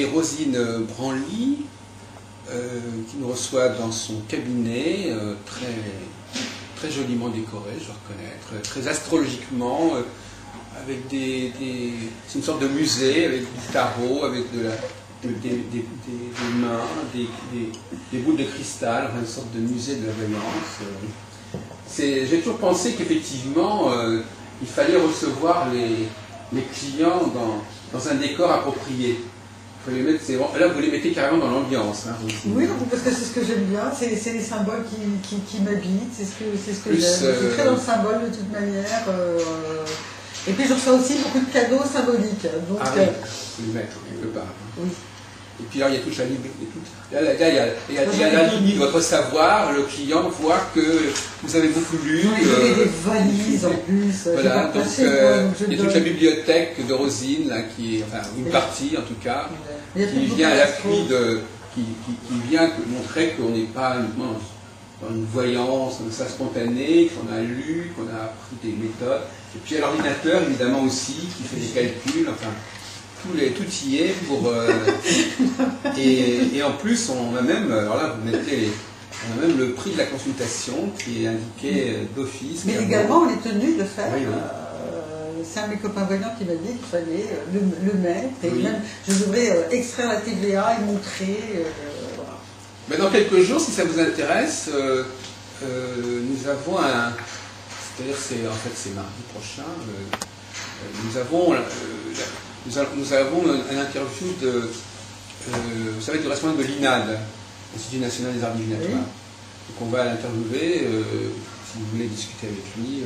c'est Rosine Branly qui nous reçoit dans son cabinet, très joliment décoré, je dois reconnaître, très astrologiquement, avec c'est une sorte de musée, avec du tarot, avec des mains, des boules de cristal, enfin, une sorte de musée de la voyance. J'ai toujours pensé qu'effectivement, il fallait recevoir les clients dans un décor approprié. Faut les mettre, là, vous les mettez carrément dans l'ambiance. Hein, oui, parce que c'est ce que j'aime bien, c'est les symboles qui m'habitent, c'est ce que j'aime. Je suis très dans le symbole de toute manière. Et puis je reçois aussi beaucoup de cadeaux symboliques. Donc, oui, faut les mettre quelque part. Oui. Et puis là, il y a toute la limite. Il y a la limite de votre savoir. Le client voit que vous avez beaucoup lu. Vous avez des valises en plus. Voilà, donc il y a toute la bibliothèque de Rosine, là, enfin une partie en tout cas, qui vient à l'appui qui vient montrer qu'on n'est pas uniquement dans une voyance, ça spontanée, qu'on a lu, qu'on a appris des méthodes. Et puis il y a l'ordinateur évidemment aussi, qui fait des calculs, enfin. Tout y est pour. Et en plus, on a même. Alors là, on a même le prix de la consultation qui est indiqué d'office. Mais également, on est tenu de faire. Oui. C'est un de mes copains voyants qui m'a dit qu'il fallait le mettre. Et même, je devrais extraire la TVA et montrer. Voilà. Mais dans quelques jours, si ça vous intéresse, nous avons un. C'est-à-dire, c'est mardi prochain. Nous avons un interview vous savez, du responsable de l'INAD, l'Institut National des Arts Divinatoires. Oui. Donc on va l'interviewer, si vous voulez discuter avec lui,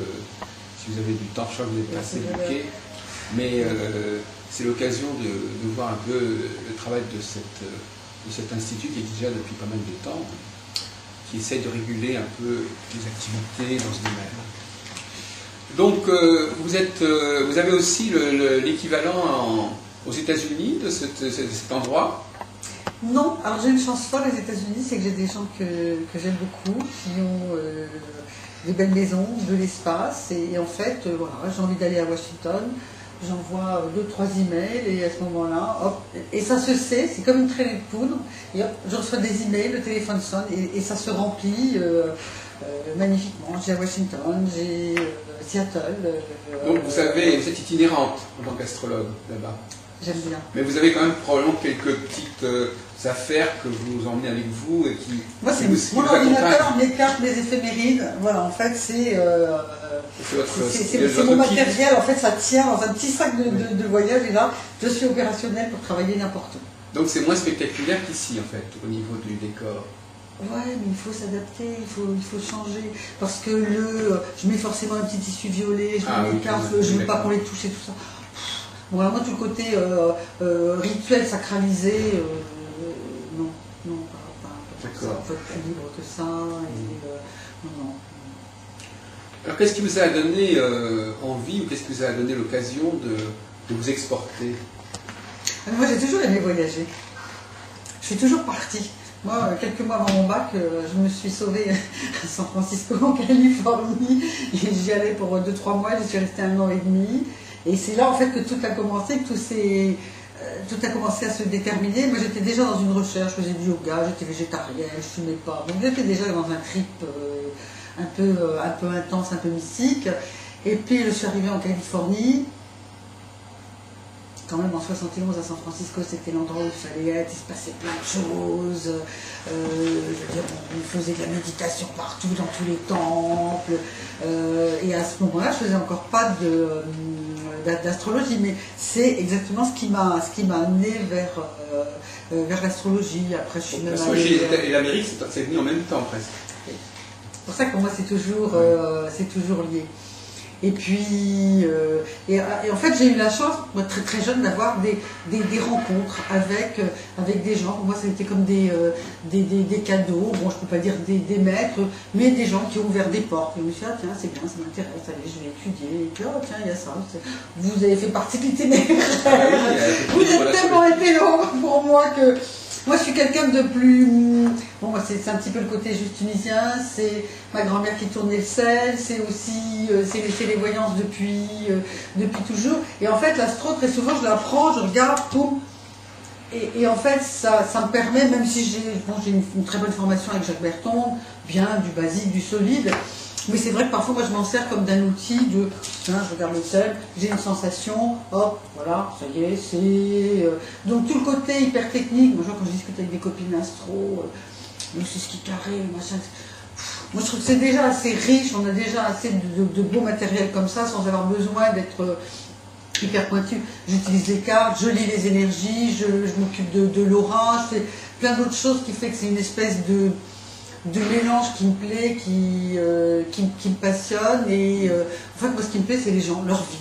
si vous avez du temps, je crois que vous êtes assez bouqué. Mais c'est l'occasion de voir un peu le travail de cet institut qui existe déjà depuis pas mal de temps, qui essaie de réguler un peu les activités dans ce domaine. Donc, vous avez aussi l'équivalent aux États-Unis de cet endroit? Non, alors j'ai une chance folle aux États-Unis, c'est que j'ai des gens que j'aime beaucoup, qui ont des belles maisons, de l'espace, et en fait, voilà, j'ai envie d'aller à Washington, j'envoie 2-3 emails, et à ce moment-là, hop, et ça se sait, c'est comme une traînée de poudre, et hop, je reçois des emails, le téléphone sonne, et ça se remplit magnifiquement. J'ai à Washington, j'ai Seattle. Donc vous êtes itinérante en tant qu'astrologue là-bas. J'aime bien. Mais vous avez quand même probablement quelques petites affaires que vous emmenez avec vous et qui. Moi, c'est mon ordinateur, mes cartes, mes éphémérides. Voilà, en fait, c'est mon matériel. En fait, ça tient dans un petit sac de voyage. Et là, je suis opérationnelle pour travailler n'importe où. Donc c'est moins spectaculaire qu'ici, en fait, au niveau du décor. Ouais, mais il faut s'adapter, il faut changer. Parce que je mets forcément un petit tissu violet, je mets mes cartes, je ne veux pas qu'on les touche et tout ça. Bon, alors moi, tout le côté rituel, sacralisé, non, pas ça. Il faut être plus libre que ça. Non. Alors, qu'est-ce qui vous a donné envie, ou qu'est-ce qui vous a donné l'occasion de vous exporter? Moi, j'ai toujours aimé voyager. Je suis toujours partie. Moi, quelques mois avant mon bac, je me suis sauvée à San Francisco, en Californie. J'y allais pour 2-3 mois, j'y suis restée 1 an et demi. Et c'est là, en fait, que tout a commencé, que tout a commencé à se déterminer. Moi, j'étais déjà dans une recherche, je faisais du yoga, j'étais végétarienne, je ne fumais pas. Donc, j'étais déjà dans un trip un peu intense, un peu mystique. Et puis, je suis arrivée en Californie. Quand même en 71 à San Francisco, c'était l'endroit où il fallait être, il se passait plein de choses. Je veux dire, on faisait de la méditation partout, dans tous les temples. Et à ce moment-là, je faisais encore pas d'astrologie, mais c'est exactement ce qui m'a amené vers l'astrologie. Après, je suis même l'astrologie et l'Amérique, c'est venu en même temps presque. C'est pour ça que pour moi, c'est toujours lié. Et puis, et en fait, j'ai eu la chance, moi, très très jeune, d'avoir des rencontres avec des gens. Pour moi, ça a été comme des cadeaux. Bon, je ne peux pas dire des maîtres, mais des gens qui ont ouvert des portes. Et je me suis dit, ah, tiens, c'est bien, ça m'intéresse, allez, je vais étudier. Et puis, oh, tiens, il y a ça. Vous avez fait partie de l'itinéraire. Vous êtes tellement été long pour moi que... Moi, je suis quelqu'un de plus... Bon, moi, c'est un petit peu le côté juste tunisien, c'est ma grand-mère qui tournait le sel, c'est aussi... c'est les voyances depuis toujours. Et en fait, l'astro, très souvent, je la prends, je regarde, boum. Et en fait, ça me permet, même si j'ai une très bonne formation avec Jacques Berton, bien du basique, du solide, mais c'est vrai que parfois, moi, je m'en sers comme d'un outil de, tiens, je regarde le thème, j'ai une sensation, hop, voilà, ça y est, c'est... donc tout le côté hyper technique, moi, quand je discute avec des copines astro, c'est ce qui est carré, machin... Moi, je trouve que c'est déjà assez riche, on a déjà assez de beau matériel comme ça, sans avoir besoin d'être hyper pointu. J'utilise les cartes, je lis les énergies, je m'occupe de l'aura, je fais plein d'autres choses qui fait que c'est une espèce de mélange qui me plaît, qui me passionne. Et en fait, moi, ce qui me plaît, c'est les gens, leur vie.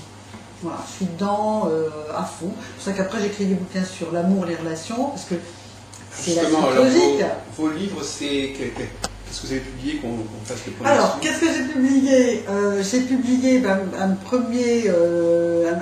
Voilà, je suis dedans à fond. C'est pour ça qu'après, j'écris des bouquins sur l'amour, les relations, parce que c'est la suite logique. Vos livres, c'est... Qu'est-ce que vous avez publié qu'on fasse le point? Alors, qu'est-ce que j'ai publié? J'ai publié un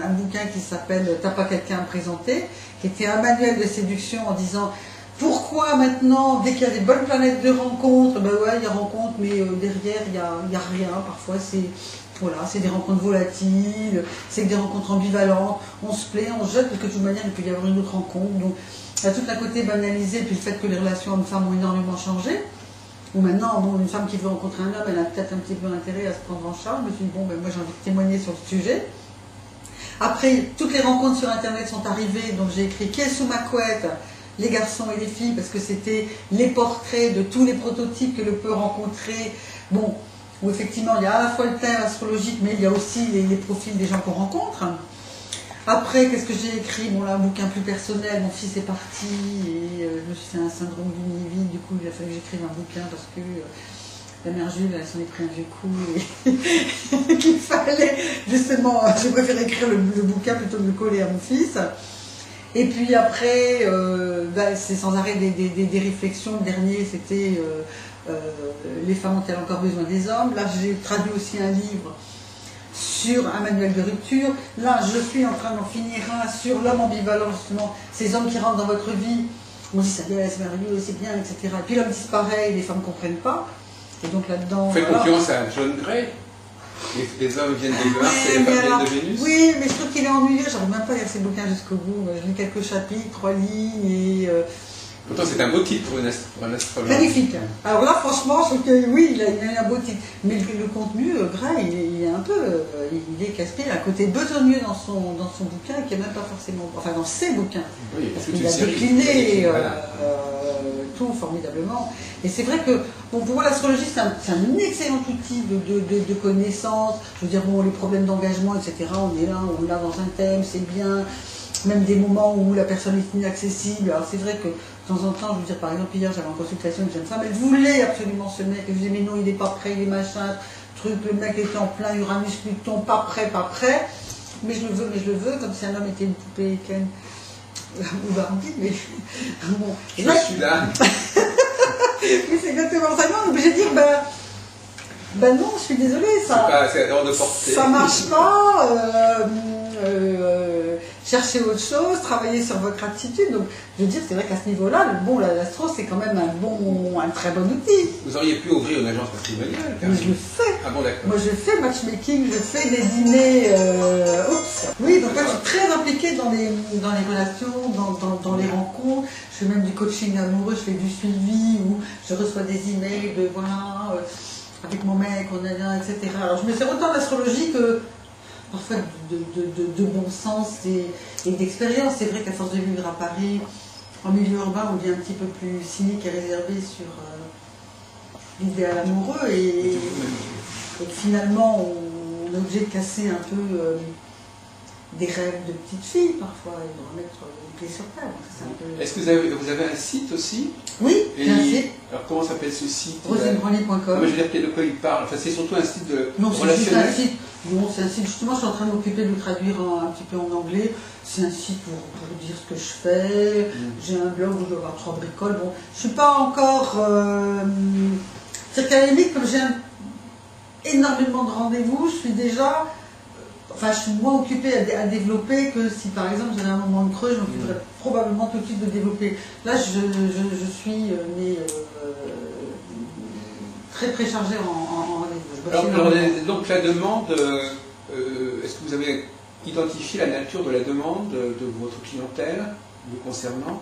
bouquin qui s'appelle « T'as pas quelqu'un à me présenter », qui était un manuel de séduction en disant pourquoi maintenant, dès qu'il y a des bonnes planètes de rencontres, ben ouais, il y a rencontres, mais derrière, il y a rien. Parfois, c'est des rencontres volatiles, c'est des rencontres ambivalentes. On se plaît, on se jette, parce que de toute manière, il peut y avoir une autre rencontre. Donc, il y a tout un côté banalisé, puis le fait que les relations hommes-femmes ont énormément changé. Ou maintenant, bon, une femme qui veut rencontrer un homme, elle a peut-être un petit peu intérêt à se prendre en charge. Je me suis dit, bon, ben, moi j'ai envie de témoigner sur ce sujet. Après, toutes les rencontres sur Internet sont arrivées, donc j'ai écrit Qui est sous ma couette, les garçons et les filles, parce que c'était les portraits de tous les prototypes que l'on peut rencontrer. Bon, où effectivement, il y a à la fois le thème astrologique, mais il y a aussi les profils des gens qu'on rencontre. Après, qu'est-ce que j'ai écrit? Bon, là, un bouquin plus personnel, mon fils est parti et je me suis fait un syndrome du nid-vide. Du coup, il a fallu que j'écrive un bouquin parce que la mère Jules, elle s'en est pris un vieux coup et qu'il fallait, justement, j'ai préféré écrire le bouquin plutôt que de le coller à mon fils. Et puis après, c'est sans arrêt des réflexions. Le dernier, c'était Les femmes ont-elles encore besoin des hommes? Là, j'ai traduit aussi un livre sur un manuel de rupture. Là, je suis en train d'en finir un sur l'homme ambivalent, justement, ces hommes qui rentrent dans votre vie, on dit ça y est, c'est merveilleux, c'est bien, etc. Et puis l'homme disparaît, et les femmes ne comprennent pas. Et donc là-dedans... Vous faites concurrence à John Gray. Les hommes viennent de Mars et les femmes viennent de Vénus. Oui, mais je trouve qu'il est ennuyeux, j'arrive même pas à lire ses bouquins jusqu'au bout. Je lis quelques chapitres, 3 lignes, et... Pourtant, c'est un beau titre pour un astrologue. Magnifique. Alors là, franchement, je trouve que oui, il a un beau titre. Mais le contenu, Gray, il est un peu, il est casse-pied. Il a un côté besogneux dans son bouquin, qui n'est même pas forcément, enfin dans ses bouquins. Oui, parce qu'il a décliné tout formidablement. Et c'est vrai que, bon, pour moi, l'astrologie, c'est un excellent outil de connaissance. Je veux dire, bon, les problèmes d'engagement, etc. On est là dans un thème, c'est bien. Même des moments où la personne est inaccessible. Alors c'est vrai que de temps en temps, je veux dire, par exemple, hier j'avais en consultation une jeune femme, elle voulait absolument ce mec, elle disait mais non, il n'est pas prêt, il est machin, truc, le mec était en plein Uranus, Pluton, pas prêt, mais je le veux, comme si un homme était une poupée Ken ou Barbie, mais bon. Je suis là. Mais c'est exactement ça, non, donc j'ai dit, ben non, je suis désolée, c'est hors de portée. Ça marche pas. Chercher autre chose, travailler sur votre attitude. Donc, je veux dire, c'est vrai qu'à ce niveau-là, bon, l'astro, c'est quand même un très bon outil. Vous auriez pu ouvrir une agence matrimoniale. Mais je le fais. Ah bon, d'accord. Moi, je fais matchmaking, je fais des dîners. Oui, donc moi, je suis très impliquée dans les relations, dans les rencontres. Je fais même du coaching amoureux, je fais du suivi, où je reçois des emails de voilà, avec mon mec, on est là, etc. Alors, je me sers autant d'astrologie que parfois de bon sens et d'expérience. C'est vrai qu'à force de vivre à Paris, en milieu urbain, on devient un petit peu plus cynique et réservé sur l'idéal amoureux et que finalement on est obligé de casser un peu des rêves de petites filles parfois et de remettre les pieds sur terre. Est-ce que vous avez un site aussi? Oui, j'ai un site. Alors comment s'appelle ce site? rosenegrenier.com. Je veux dire de quoi il parle. Enfin, c'est surtout un site de relationnel. C'est un site. Non, c'est un site, justement, je suis en train de m'occuper de le traduire un petit peu en anglais. C'est un site pour dire ce que je fais. J'ai un blog où je dois avoir 3 bricoles. Bon, je suis pas encore... C'est qu'à la limite, comme j'ai énormément de rendez-vous, je suis déjà... Enfin, je suis moins occupée à développer que si, par exemple, j'avais un moment de creux, je m'occuperais probablement tout de suite de développer. Là, je suis très préchargée en rendez-vous. Donc la demande, est-ce que vous avez identifié la nature de la demande de votre clientèle vous concernant?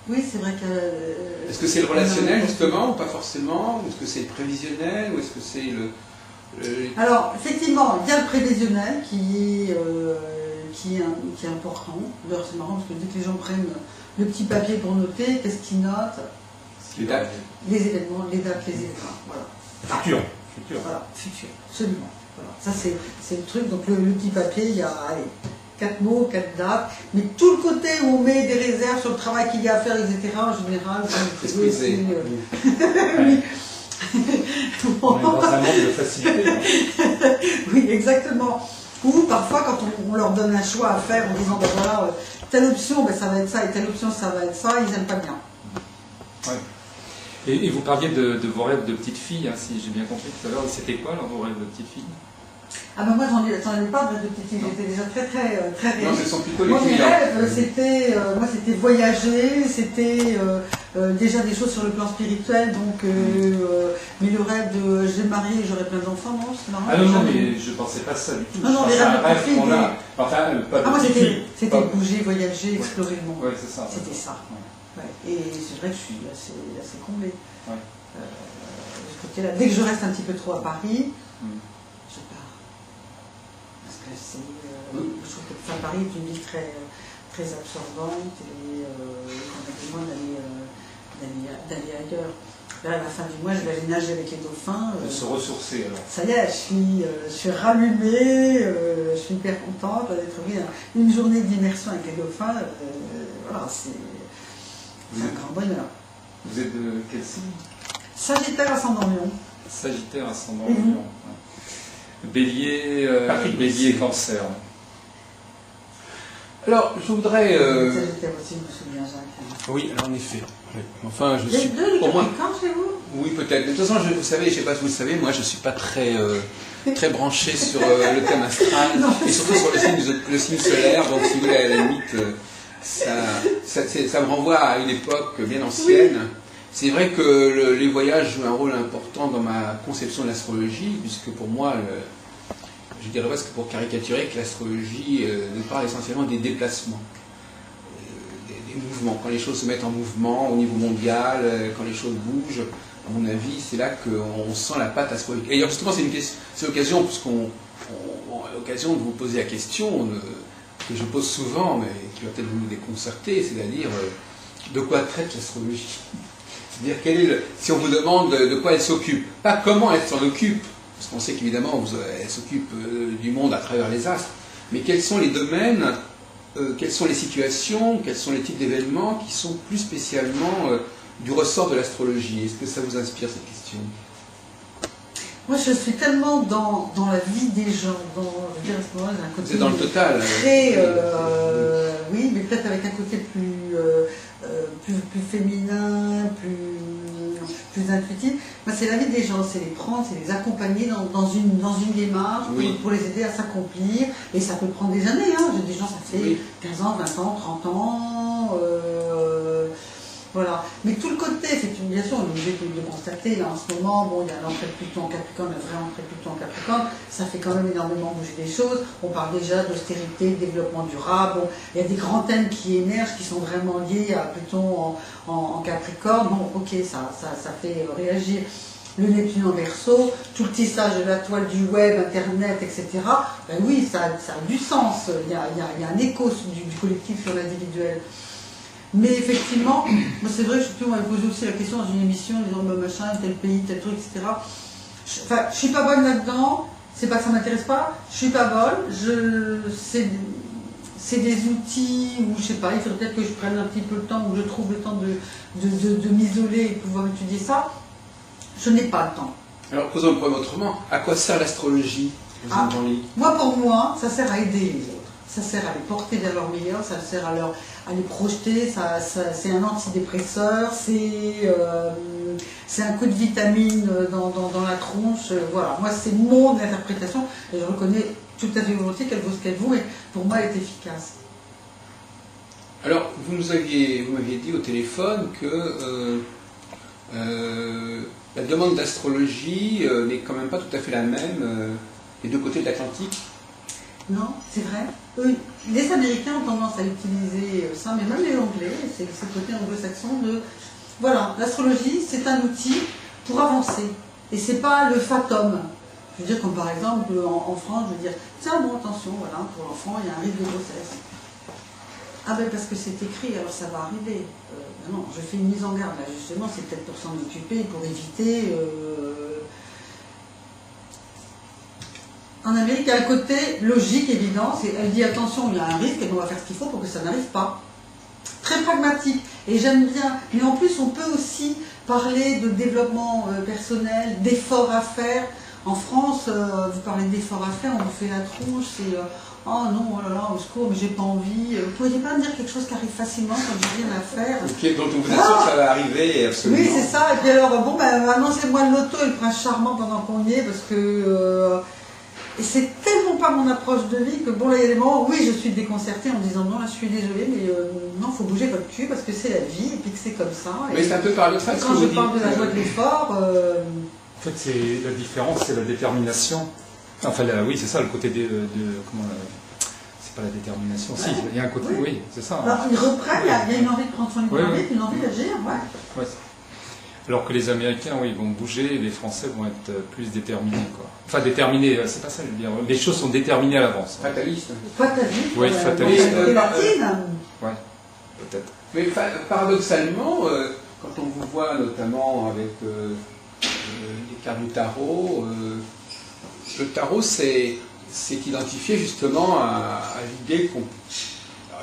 Oui, c'est vrai que... Est-ce que c'est le relationnel justement, ou pas forcément? Est-ce que c'est le prévisionnel, ou est-ce que c'est Alors, effectivement, il y a le prévisionnel qui est important. D'ailleurs, c'est marrant parce que dès que les gens prennent le petit papier pour noter, qu'est-ce qu'ils notent? les dates? Les événements, les dates, les événements. Voilà. Futur. Voilà, futur, absolument. Voilà. Ça, c'est le truc. Donc, le petit papier, il y a, allez, 4 mots, 4 dates. Mais tout le côté où on met des réserves sur le travail qu'il y a à faire, etc., en général, C'est squeezé. Oui. On est dans un monde de facilité. Hein. Oui, exactement. Ou parfois, quand on leur donne un choix à faire en disant, ben voilà, telle option, ben ça va être ça, et telle option, ça va être ça, ils n'aiment pas bien. Ouais. Et vous parliez de vos rêves de petite fille, hein, si j'ai bien compris tout à l'heure. C'était quoi alors, vos rêves de petite fille? Ah ben moi, j'en ai pas de petite fille, j'étais déjà très Non, riche. ce sont plutôt les Moi, mes filles. rêves, c'était voyager, c'était déjà des choses sur le plan spirituel, donc, mais le rêve de j'ai marié et j'aurai plein d'enfants, non, c'est marrant. Ah non, mais je pensais pas ça du tout. Non, les rêves de petite fille. Enfin, pas de Ah, moi, petite fille. c'était bouger, voyager, explorer le monde. Ouais, c'est ça. C'était ça. Ouais. Ouais. Et c'est vrai que je suis assez comblée. Ouais. De ce côté-là. Dès que je reste un petit peu trop à Paris, je pars. Parce que je trouve que Paris est une ville très absorbante et qu'on a besoin d'aller ailleurs. Là, à la fin du mois, je vais aller nager avec les dauphins. De se ressourcer alors. Ça y est, je suis rallumée, je suis hyper contente d'être une journée d'immersion avec les dauphins. Voilà, c'est un grand bonheur. Vous êtes de quel signe? Sagittaire ascendant Lion. Sagittaire ascendant Et vous? Lion. Ouais. Bélier, Bélier Cancer. Alors, je voudrais... Sagittaire aussi, je me souviens, Jacques. Oui, alors en effet. Oui. Enfin, je Vous suis... êtes deux, les Pour moi... Capricornes chez vous? Oui, peut-être. De toute façon, vous savez, je ne sais pas si vous le savez, moi, je ne suis pas très branché sur le thème astral, Non, et surtout sur le signe solaire. Donc, si vous voulez, à la limite, ça me renvoie à une époque bien ancienne. Oui. C'est vrai que les voyages jouent un rôle important dans ma conception de l'astrologie, puisque pour moi, je dirais presque pour caricaturer que l'astrologie nous parle essentiellement des déplacements. Des mouvements, quand les choses se mettent en mouvement au niveau mondial, quand les choses bougent, à mon avis, c'est là qu'on sent la patte astrologique. Et justement, c'est l'occasion, puisqu'on a l'occasion de vous poser la question que je pose souvent, mais qui va peut-être vous déconcerter, c'est-à-dire de quoi traite l'astrologie? C'est-à-dire, si on vous demande de quoi elle s'occupe, pas comment elle s'en occupe, parce qu'on sait qu'évidemment, elle s'occupe du monde à travers les astres, mais quels sont les domaines, quelles sont les situations, quels sont les types d'événements qui sont plus spécialement du ressort de l'astrologie? Est-ce que ça vous inspire, cette question? Moi, je suis tellement dans la vie des gens, je veux dire, à ce moment-là, j'ai un côté... C'est dans le total. Très, oui, mais peut-être avec un côté plus féminin, plus intuitif. Moi, c'est la vie des gens, c'est les prendre, c'est les accompagner dans une démarche oui. pour les aider à s'accomplir. Et ça peut prendre des années, hein. J'ai des gens, ça fait oui. 15 ans, 20 ans, 30 ans. Voilà. Mais tout le côté, effectivement, bien sûr, on est obligé de constater, là, en ce moment, bon, il y a l'entrée de Pluton en Capricorne, la vraie entrée de Pluton en Capricorne, ça fait quand même énormément bouger des choses. On parle déjà d'austérité, de développement durable. Bon, il y a des grands thèmes qui émergent, qui sont vraiment liés à Pluton en Capricorne. Bon, ok, ça fait réagir. Le Neptune en Verseau, tout le tissage de la toile du web, Internet, etc. Ben oui, ça a du sens. Il y a un écho du collectif sur l'individuel. Mais effectivement, moi c'est vrai que je m'avais posé aussi la question dans une émission, en disant bah, machin, tel pays, tel truc, etc. Je suis pas bonne là-dedans, c'est pas que ça m'intéresse pas, je suis pas bonne, c'est des outils où, je sais pas, il faudrait peut-être que je prenne un petit peu le temps, où je trouve le temps de m'isoler et de pouvoir étudier ça. Je n'ai pas le temps. Alors posons le problème autrement, à quoi sert l'astrologie? Moi, pour moi, ça sert à aider les autres. Ça sert à les porter vers leur meilleur, ça sert à les projeter, c'est un antidépresseur, c'est un coup de vitamine dans la tronche. Voilà, moi c'est mon interprétation et je reconnais tout à fait volontiers qu'elle vaut ce qu'elle vaut, mais pour moi elle est efficace. Alors, vous m'aviez dit au téléphone que la demande d'astrologie n'est quand même pas tout à fait la même des deux côtés de l'Atlantique. Non, c'est vrai. Les Américains ont tendance à utiliser ça, mais même les Anglais, c'est ce côté anglo-saxon de... Voilà, l'astrologie, c'est un outil pour avancer. Et c'est pas le fatum. Je veux dire, comme par exemple, en France, je veux dire, tiens, bon, attention, voilà, pour l'enfant, il y a un risque de grossesse. Ah ben parce que c'est écrit, alors ça va arriver. Non, je fais une mise en garde, là, justement, c'est peut-être pour s'en occuper, pour éviter... En Amérique, il y a un côté logique, évident, elle dit attention, il y a un risque et on va faire ce qu'il faut pour que ça n'arrive pas. Très pragmatique, et j'aime bien. Mais en plus, on peut aussi parler de développement personnel, d'efforts à faire. En France, vous parlez d'efforts à faire, on vous fait la tronche, c'est oh non, oh là là, au secours, mais j'ai pas envie. Vous pourriez pas me dire quelque chose qui arrive facilement quand j'ai rien à faire. Ok, donc on vous assure que ça va arriver, absolument. Oui, c'est ça. Et puis alors, bon, ben, annoncez-moi le loto et le prince charmant pendant qu'on y est, parce que... Et c'est tellement pas mon approche de vie que bon, là il y a des moments où oui, je suis déconcertée en me disant non, là je suis désolée, mais non, il faut bouger votre cul parce que c'est la vie et puis que c'est comme ça. Mais c'est un peu paradoxal ce que quand vous je dites. parle de la joie de l'effort. En fait, c'est la différence, c'est la détermination. Enfin, oui, c'est ça, le côté comment c'est pas la détermination, si, il y a un côté, oui, c'est ça. Alors, ils reprennent, il y a une envie de prendre son libre, une envie d'agir, ouais. Ouais. Alors que les Américains, oui, vont bouger, et les Français vont être plus déterminés, quoi. Enfin, déterminés, c'est pas ça, je veux dire. Les choses sont déterminées à l'avance. Fataliste. Fataliste. Oui, fataliste. Et latine. Ouais, peut-être. Mais paradoxalement, quand on vous voit notamment avec les cartes du tarot, le tarot c'est identifié justement à l'idée qu'on...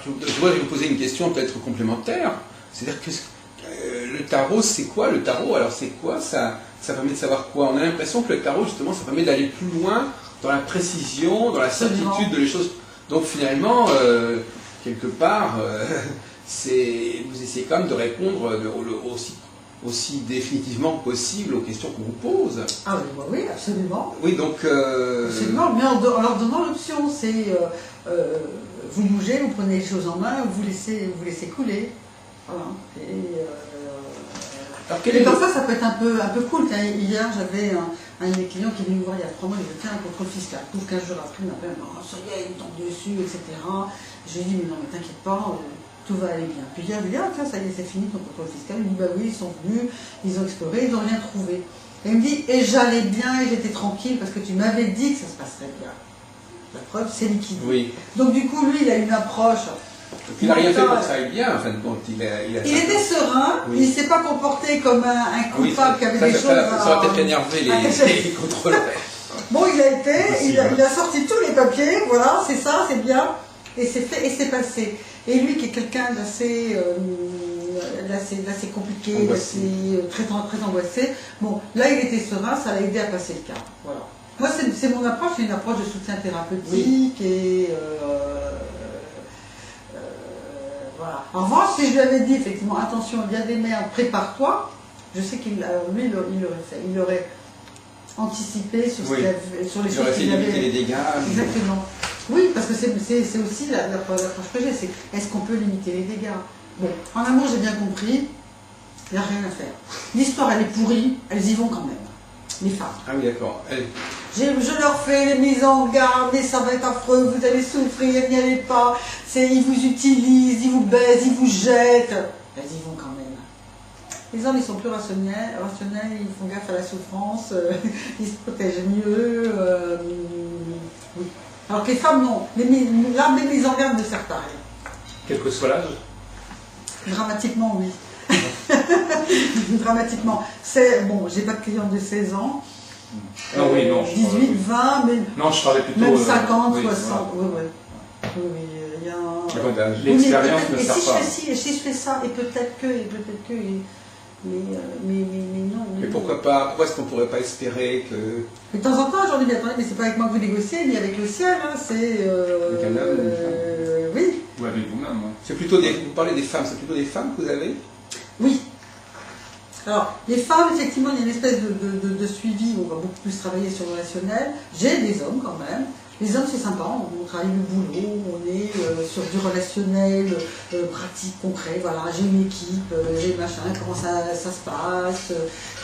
Je voudrais vous poser une question peut-être complémentaire, c'est-à-dire que le tarot c'est quoi le tarot? Alors c'est quoi ça permet de savoir quoi? On a l'impression que le tarot justement ça permet d'aller plus loin dans la précision, dans la certitude de les choses. Donc finalement, quelque part... vous essayez quand même de répondre aussi définitivement possible aux questions qu'on vous pose. Ah oui, absolument. Oui, donc... Absolument, mais en leur donnant l'option, c'est vous bougez, vous prenez les choses en main, vous laissez couler. Voilà. Et comme ça peut être un peu cool. Hier, j'avais un de mes clients qui est venu me voir il y a 3 mois, il me dit tiens, un contrôle fiscal. Tout 15 jours après, il m'appelle, ça y est, il me tombe dessus, etc. Je lui ai dit, mais non, mais t'inquiète pas, tout va aller bien. Puis hier, il me dit, ah tiens, ça y est, c'est fini ton contrôle fiscal. Il me dit, bah oui, ils sont venus, ils ont exploré, ils n'ont rien trouvé. Et il me dit, et j'allais bien, et j'étais tranquille, parce que tu m'avais dit que ça se passerait bien. La preuve, c'est liquide. Oui. Donc du coup, lui, il a une approche... Il n'a rien fait pour que ça aille bien, en fin de compte. Il était serein, oui. Il ne s'est pas comporté comme un coupable qui avait des choses ça va peut-être énerver les contrôleurs. Bon, il a sorti tous les papiers, voilà, c'est ça, c'est bien, et c'est fait, et c'est passé. Et lui, qui est quelqu'un d'assez compliqué, très angoissé, bon, là, il était serein, ça l'a aidé à passer le cap. Voilà. Moi, c'est mon approche, c'est une approche de soutien thérapeutique, oui. Et... voilà. En revanche, si je lui avais dit effectivement, attention, il y a des merdes, prépare-toi, je sais qu'il lui, il l'aurait fait. Il aurait anticipé sur, sur les choses qu'il avait. Les dégâts. Exactement. Oui, parce que c'est aussi l'approche que j'ai, c'est est-ce qu'on peut limiter les dégâts? Bon, en amour, j'ai bien compris, il n'y a rien à faire. L'histoire, elle est pourrie, elles y vont quand même. Les femmes. Ah oui, d'accord. Je leur fais les mises en garde, et ça va être affreux, vous allez souffrir, n'y allez pas, ils vous utilisent, ils vous baisent, ils vous jettent. Elles y vont quand même. Les hommes, ils sont plus rationnels, ils font gaffe à la souffrance, ils se protègent mieux. Oui. Alors que les femmes, non. L'art des mises en garde ne sert à rien. Quel que soit l'âge? Dramatiquement, oui. Dramatiquement. Bon, j'ai pas de clients de 16 ans. Non, oui, non. 18, 20, mais. Non, je parlais plutôt. Même 50, oui, 60. Voilà. Oui, il y a un. L'expérience ne sert pas. Et si je fais ça, et peut-être que, mais non. Mais pourquoi pas? Pourquoi est-ce qu'on ne pourrait pas espérer que... Mais de temps en temps, j'en ai bien entendu, mais c'est pas avec moi que vous négociez, ni avec le ciel, hein, c'est... Avec un homme, oui. Ou avec vous-même, ouais. C'est plutôt vous parlez des femmes, c'est plutôt des femmes que vous avez? Oui. Alors, les femmes, effectivement, il y a une espèce de suivi, on va beaucoup plus travailler sur le relationnel. J'ai des hommes quand même. Les hommes, c'est sympa, on travaille le boulot, on est sur du relationnel, pratique, concret. Voilà, j'ai une équipe, j'ai machin, comment ça se passe,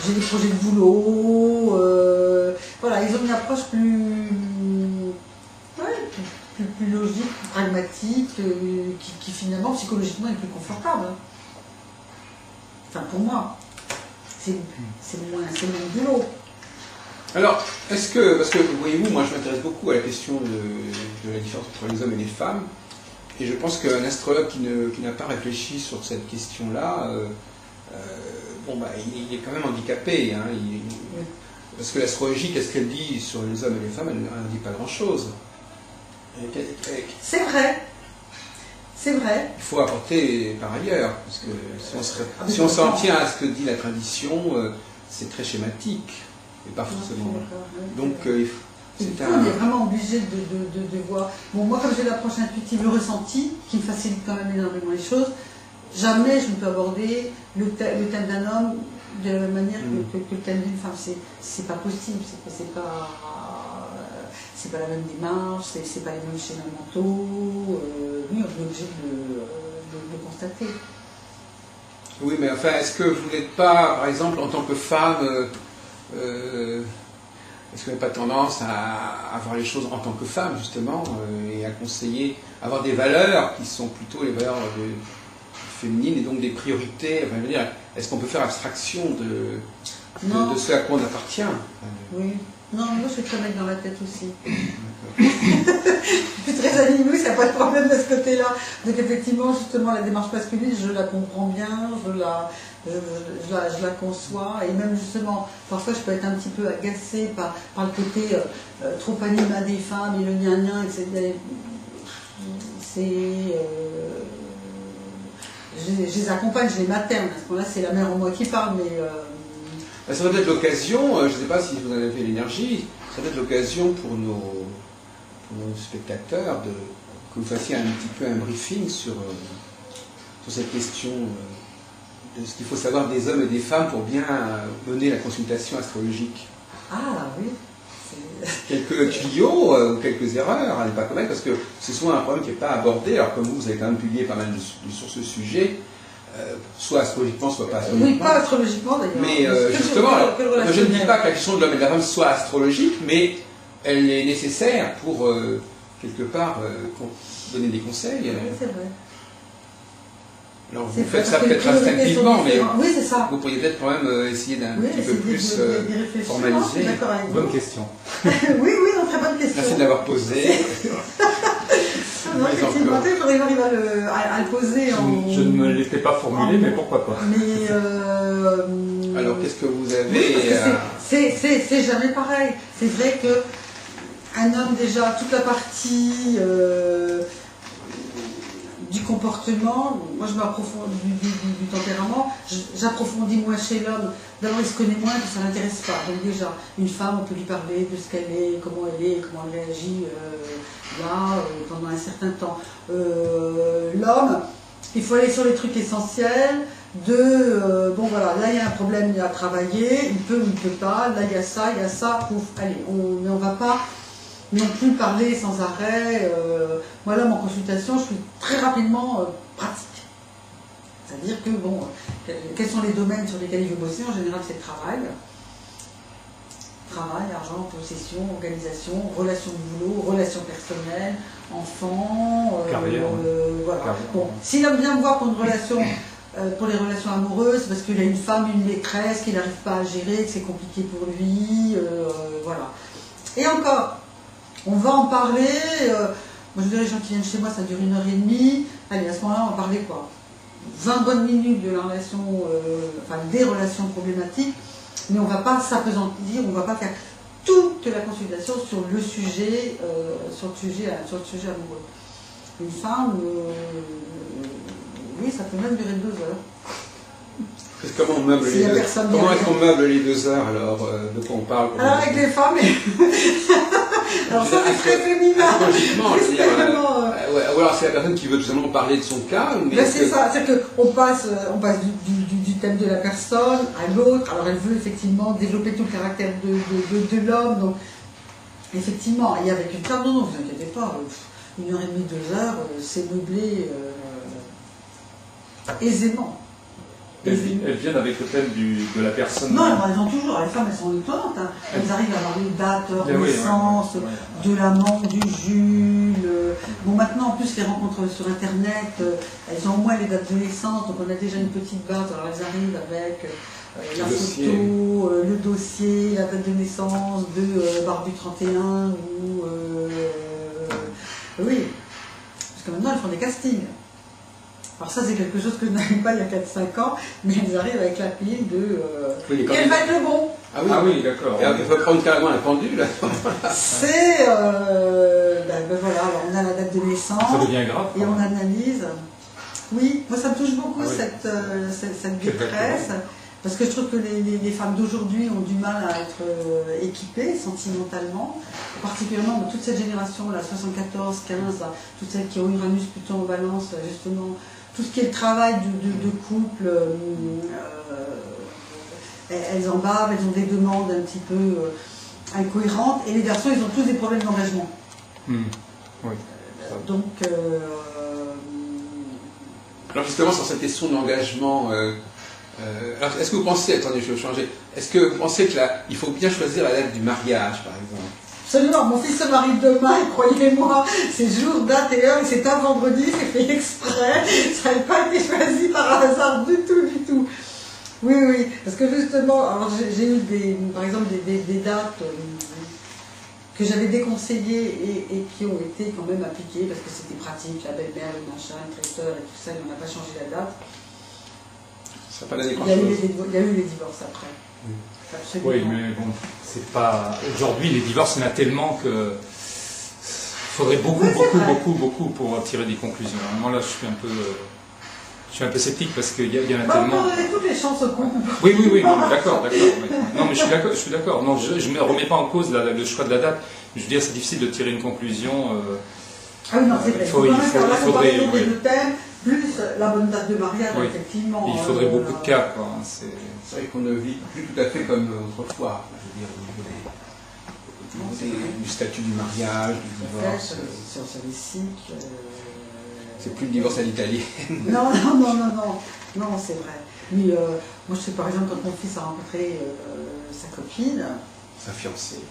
j'ai des projets de boulot. Voilà, ils ont une approche plus logique, plus pragmatique, qui finalement psychologiquement est plus confortable. Enfin pour moi, c'est moins boulot. Alors, est-ce que, parce que voyez-vous, moi je m'intéresse beaucoup à la question de la différence entre les hommes et les femmes, et je pense qu'un astrologue qui n'a pas réfléchi sur cette question-là, il est quand même handicapé. Hein, parce que l'astrologie, qu'est-ce qu'elle dit sur les hommes et les femmes? Elle n'en dit pas grand-chose. C'est vrai. C'est vrai. Il faut apporter par ailleurs, parce que si on s'en tient à ce que dit la tradition, c'est très schématique, et pas forcément. Donc, on est vraiment obligé de voir. Bon, moi, comme j'ai l'approche intuitive, le ressenti, qui me facilite quand même énormément les choses, jamais je ne peux aborder le thème d'un homme de la même manière que le thème d'une femme. C'est pas possible, c'est pas la même démarche, c'est pas les mêmes schémas mentaux. Oui, on est obligé de le constater. Oui, mais enfin, est-ce que vous n'êtes pas, par exemple, en tant que femme, est-ce que vous n'avez pas tendance à voir les choses en tant que femme, justement, et à conseiller, avoir des valeurs qui sont plutôt les valeurs féminines et donc des priorités? Enfin, je veux dire, est-ce qu'on peut faire abstraction de ce à quoi on appartient? Oui. Non, moi je suis très mec dans la tête aussi. Je suis très animée, il n'y a pas de problème de ce côté-là. Donc effectivement, justement, la démarche masculine, je la comprends bien, je la conçois. Et même justement, parfois je peux être un petit peu agacée par le côté trop animat des femmes et le gna-gna, etc. Je les accompagne, je les materne. À ce moment-là, c'est la mère en moi qui parle, mais... Ça serait peut-être l'occasion, je ne sais pas si vous en avez l'énergie, ça serait peut-être l'occasion pour nos spectateurs que vous fassiez un petit peu un briefing sur cette question de ce qu'il faut savoir des hommes et des femmes pour bien mener la consultation astrologique. Ah oui. Quelques tuyaux ou quelques erreurs à ne pas commettre, parce que c'est souvent un problème qui n'est pas abordé, alors comme vous avez quand même publié pas mal sur ce sujet. Soit astrologiquement, soit pas astrologiquement. Oui, pas astrologiquement d'ailleurs. Mais justement, je ne dis pas que la question de l'homme et de la femme soit astrologique, mais elle est nécessaire pour, quelque part, donner des conseils. Oui, c'est vrai. Alors vous faites ça peut-être instinctivement, mais oui, c'est ça. Vous pourriez peut-être quand même essayer d'un petit peu plus formaliser. Bonne question. Oui, non, très bonne question. Merci de l'avoir posée. Non, effectivement, il faudrait que j'arrive à le poser. Je ne me l'étais pas formulé, mais pourquoi pas. Mais alors, qu'est-ce que vous avez c'est jamais pareil. C'est vrai que un homme, déjà, toute la partie du comportement, moi je m'approfondis du tempérament, j'approfondis moins chez l'homme. D'abord, il se connaît moins, puis ça ne l'intéresse pas. Donc déjà, une femme, on peut lui parler de ce qu'elle est, comment elle réagit pendant un certain temps. L'homme, il faut aller sur les trucs essentiels bon voilà, là il y a un problème, il y a à travailler, il peut ou il ne peut pas, là il y a ça, pouf, allez, mais on ne va pas non plus parler sans arrêt. Moi là, en consultation, je suis très rapidement pratique. C'est-à-dire que, bon, quels sont les domaines sur lesquels il veut bosser? En général, c'est le travail. Travail, argent, possession, organisation, relations de boulot, relations personnelles, enfants, carrière. Voilà. Carrière. Bon, s'il aime bien me voir pour une relation, pour les relations amoureuses, parce qu'il a une femme, une maîtresse, qu'il n'arrive pas à gérer, que c'est compliqué pour lui, voilà. Et encore, on va en parler. Moi, je dirais, les gens qui viennent chez moi, ça dure 1h30. Allez, à ce moment-là, on va parler quoi? 20 bonnes minutes de la relation, des relations problématiques, mais on ne va pas s'apesantir, on ne va pas faire toute la consultation sur le sujet, amoureux. Une femme, oui, ça peut même durer 2 heures. Comment on meuble comment est-ce qu'on meuble les 2 heures alors? De quoi on parle? Alors avec les femmes, alors ça c'est très féminin. Logiquement, ou alors c'est la personne qui veut tout simplement parler de son cas. C'est ça, c'est qu'on passe du thème de la personne à l'autre. Alors elle veut effectivement développer tout le caractère de l'homme. Donc effectivement, et avec une femme, non, vous inquiétez pas, 1h30, 2 heures, c'est meublé aisément. Elles viennent avec le thème de la personne. Non, elles ont toujours, les femmes elles sont étonnantes. Hein. Elles arrivent à avoir les dates, leur Oui, naissance, de l'amant, du Jules. Bon, maintenant en plus les rencontres sur internet, elles ont au moins les dates de naissance, donc on a déjà une petite base. Alors elles arrivent avec la photo, le dossier, la date de naissance de Barbu 31 ou. Oui, parce que maintenant elles font des castings. Alors ça c'est quelque chose que je n'avais pas il y a 4-5 ans, mais elles arrivent avec la pile de quel va être le bon. Ah oui, d'accord. Il faut prendre carrément un pendule. C'est voilà, alors on a la date de naissance. Ça devient grave. Et on analyse. Oui, moi ça me touche beaucoup cette détresse, parce que je trouve que les femmes d'aujourd'hui ont du mal à être équipées sentimentalement, particulièrement dans toute cette génération, la 74, 15, là, toutes celles qui ont Uranus, Pluton en Balance, justement. Tout ce qui est le travail de couple, elles en bavent, elles ont des demandes un petit peu incohérentes, et les garçons, ils ont tous des problèmes d'engagement. Oui. Donc... Alors justement, sur cette question d'engagement, alors est-ce que vous pensez, attendez, je vais changer, est-ce que vous pensez qu'il faut bien choisir la date du mariage, par exemple? Absolument, mon fils se marie demain, et croyez-moi, c'est jour, date et heure, et c'est un vendredi, c'est fait exprès, ça n'a pas été choisi par hasard du tout. Oui, parce que justement, alors j'ai eu par exemple des dates que j'avais déconseillées et qui ont été quand même appliquées, parce que c'était pratique, la belle-mère, le machin, le traiteur et tout ça, on n'a pas changé la date. Ça n'a pas donné Il grand-chose. y a eu les divorces après. Absolument. Oui, mais bon, c'est pas. Aujourd'hui, les divorces, il y en a tellement que. Il faudrait beaucoup pour tirer des conclusions. Moi, là, je suis un peu sceptique parce qu'il y en a tellement. On donner toutes les chances au couple. Oui, d'accord. Oui. Non, mais je suis d'accord. Non, je ne remets pas en cause le choix de la date. Je veux dire, c'est difficile de tirer une conclusion. Ah oui, non, c'est vrai. Il faudrait oui. les deux thèmes, plus la bonne date de mariage, Oui. effectivement. Il faudrait beaucoup de cas, quoi. C'est vrai qu'on ne vit plus tout à fait comme autrefois. Je veux dire, au niveau du statut du mariage, du divorce. Sur les cycles. C'est plus le divorce à l'italienne. Non, c'est vrai. Mais moi, je sais par exemple, quand mon fils a rencontré sa copine. Sa fiancée.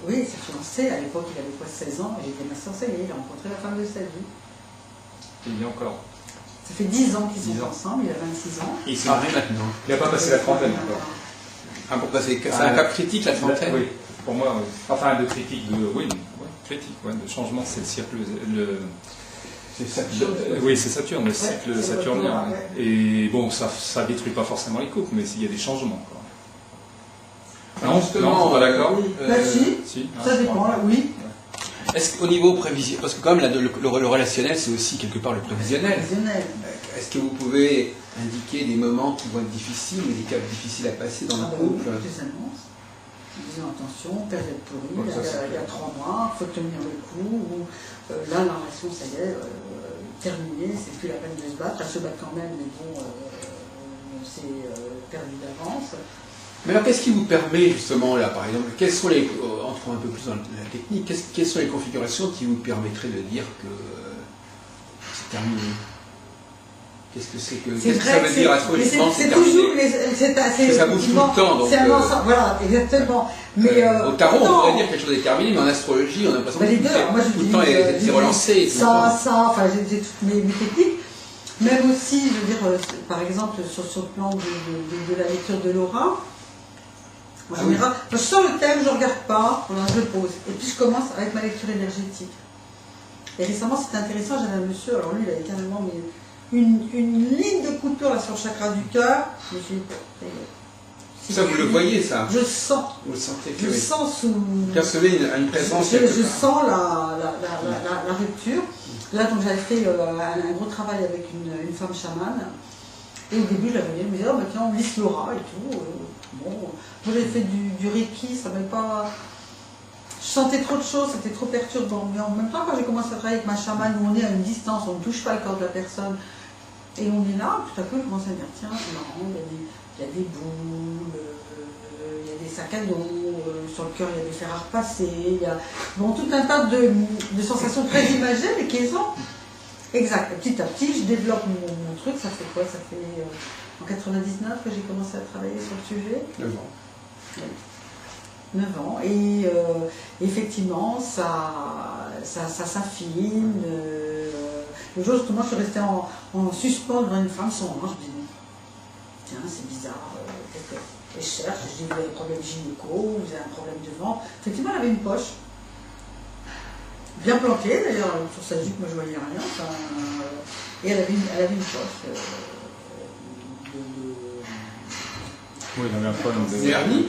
Oui, sa fiancée, à l'époque, il avait quoi, 16 ans, et il était ma fiancée, il a rencontré la femme de sa vie. Et il y a encore. Ça fait 10 ans qu'ils sont ensemble, il a 26 ans. Et il s'est marié maintenant. Il n'a pas passé la trentaine encore. Ah, pourquoi c'est un cap critique, la trentaine? Oui, pour moi, oui. Enfin, de critique, de changement, c'est le cycle. C'est Saturne. Oui, c'est Saturne, le cycle saturnien. Ouais. Et bon, ça détruit pas forcément les couples, mais il y a des changements. Quoi. Non, justement, pas d'accord. Si, ça dépend, oui. Est-ce qu'au niveau prévisionnel, parce que quand même le relationnel, c'est aussi quelque part le prévisionnel. Est-ce que vous pouvez indiquer des moments qui vont être difficiles, ou des caps difficiles à passer dans le couple? Des annonces. Disons attention, période pourrie, il y a 3 mois, il faut tenir le coup, ou là la relation, ça y est, terminée, c'est plus la peine de se battre, elle se bat quand même, mais bon, c'est perdu d'avance. Mais alors qu'est-ce qui vous permet justement là, par exemple, quelles sont les, entrons un peu plus dans la technique, quelles sont les configurations qui vous permettraient de dire que c'est terminé? Qu'est-ce que ça veut dire astrologiquement? C'est toujours, ça bouge tout le temps. Donc, c'est un ensemble, voilà, exactement. Mais au tarot, on pourrait dire quelque chose est terminé, mais en astrologie, on a l'impression que tout le temps est relancé. Enfin, j'ai toutes mes techniques. Même aussi, je veux dire, par exemple, sur le plan de la lecture de l'aura, en général, je sors le thème, je ne regarde pas, voilà, je le pose. Et puis je commence avec ma lecture énergétique. Et récemment, c'était intéressant, j'avais un monsieur, alors lui, il avait carrément mis une ligne de coupure là, sur le chakra du cœur. Je me suis dit, ça, vous le voyez, ça? Je sens. Vous le sentez? Je sens sous... Vous percevez une présence? Je sens la rupture. Là, donc, j'avais fait un gros travail avec une femme chamane. Et au début, je la voyais, je me disais, oh, bah, tiens, on lisse l'aura et tout. Bon, moi, j'ai fait du Reiki, ça m'avait pas... Je sentais trop de choses, c'était trop perturbant. Mais en même temps, quand j'ai commencé à travailler avec ma chamane, où on est à une distance, on ne touche pas le corps de la personne, et on est là, tout à coup, je commence à me dire, tiens, c'est marrant, il y a des boules, il y a des sacs à dos, sur le cœur, il y a des fers à repasser, il y a bon, tout un tas de sensations très imagées, mais qui sont. Exact. Et petit à petit, je développe mon truc. Ça fait quoi? Ça fait en 99 que j'ai commencé à travailler sur le sujet. 9 ans. 9 ans. Et effectivement, ça s'affine. Le jour justement, je suis restée en suspens devant une femme sans hanche. Je dis, tiens, c'est bizarre. Et je cherche, je dis, vous avez un problème gynéco, vous avez un problème de ventre. Effectivement, elle avait une poche. Bien planquée d'ailleurs, sur sa jupe, moi je voyais rien. Enfin, et elle avait une poche. Oui, il y avait un problème de Hernie.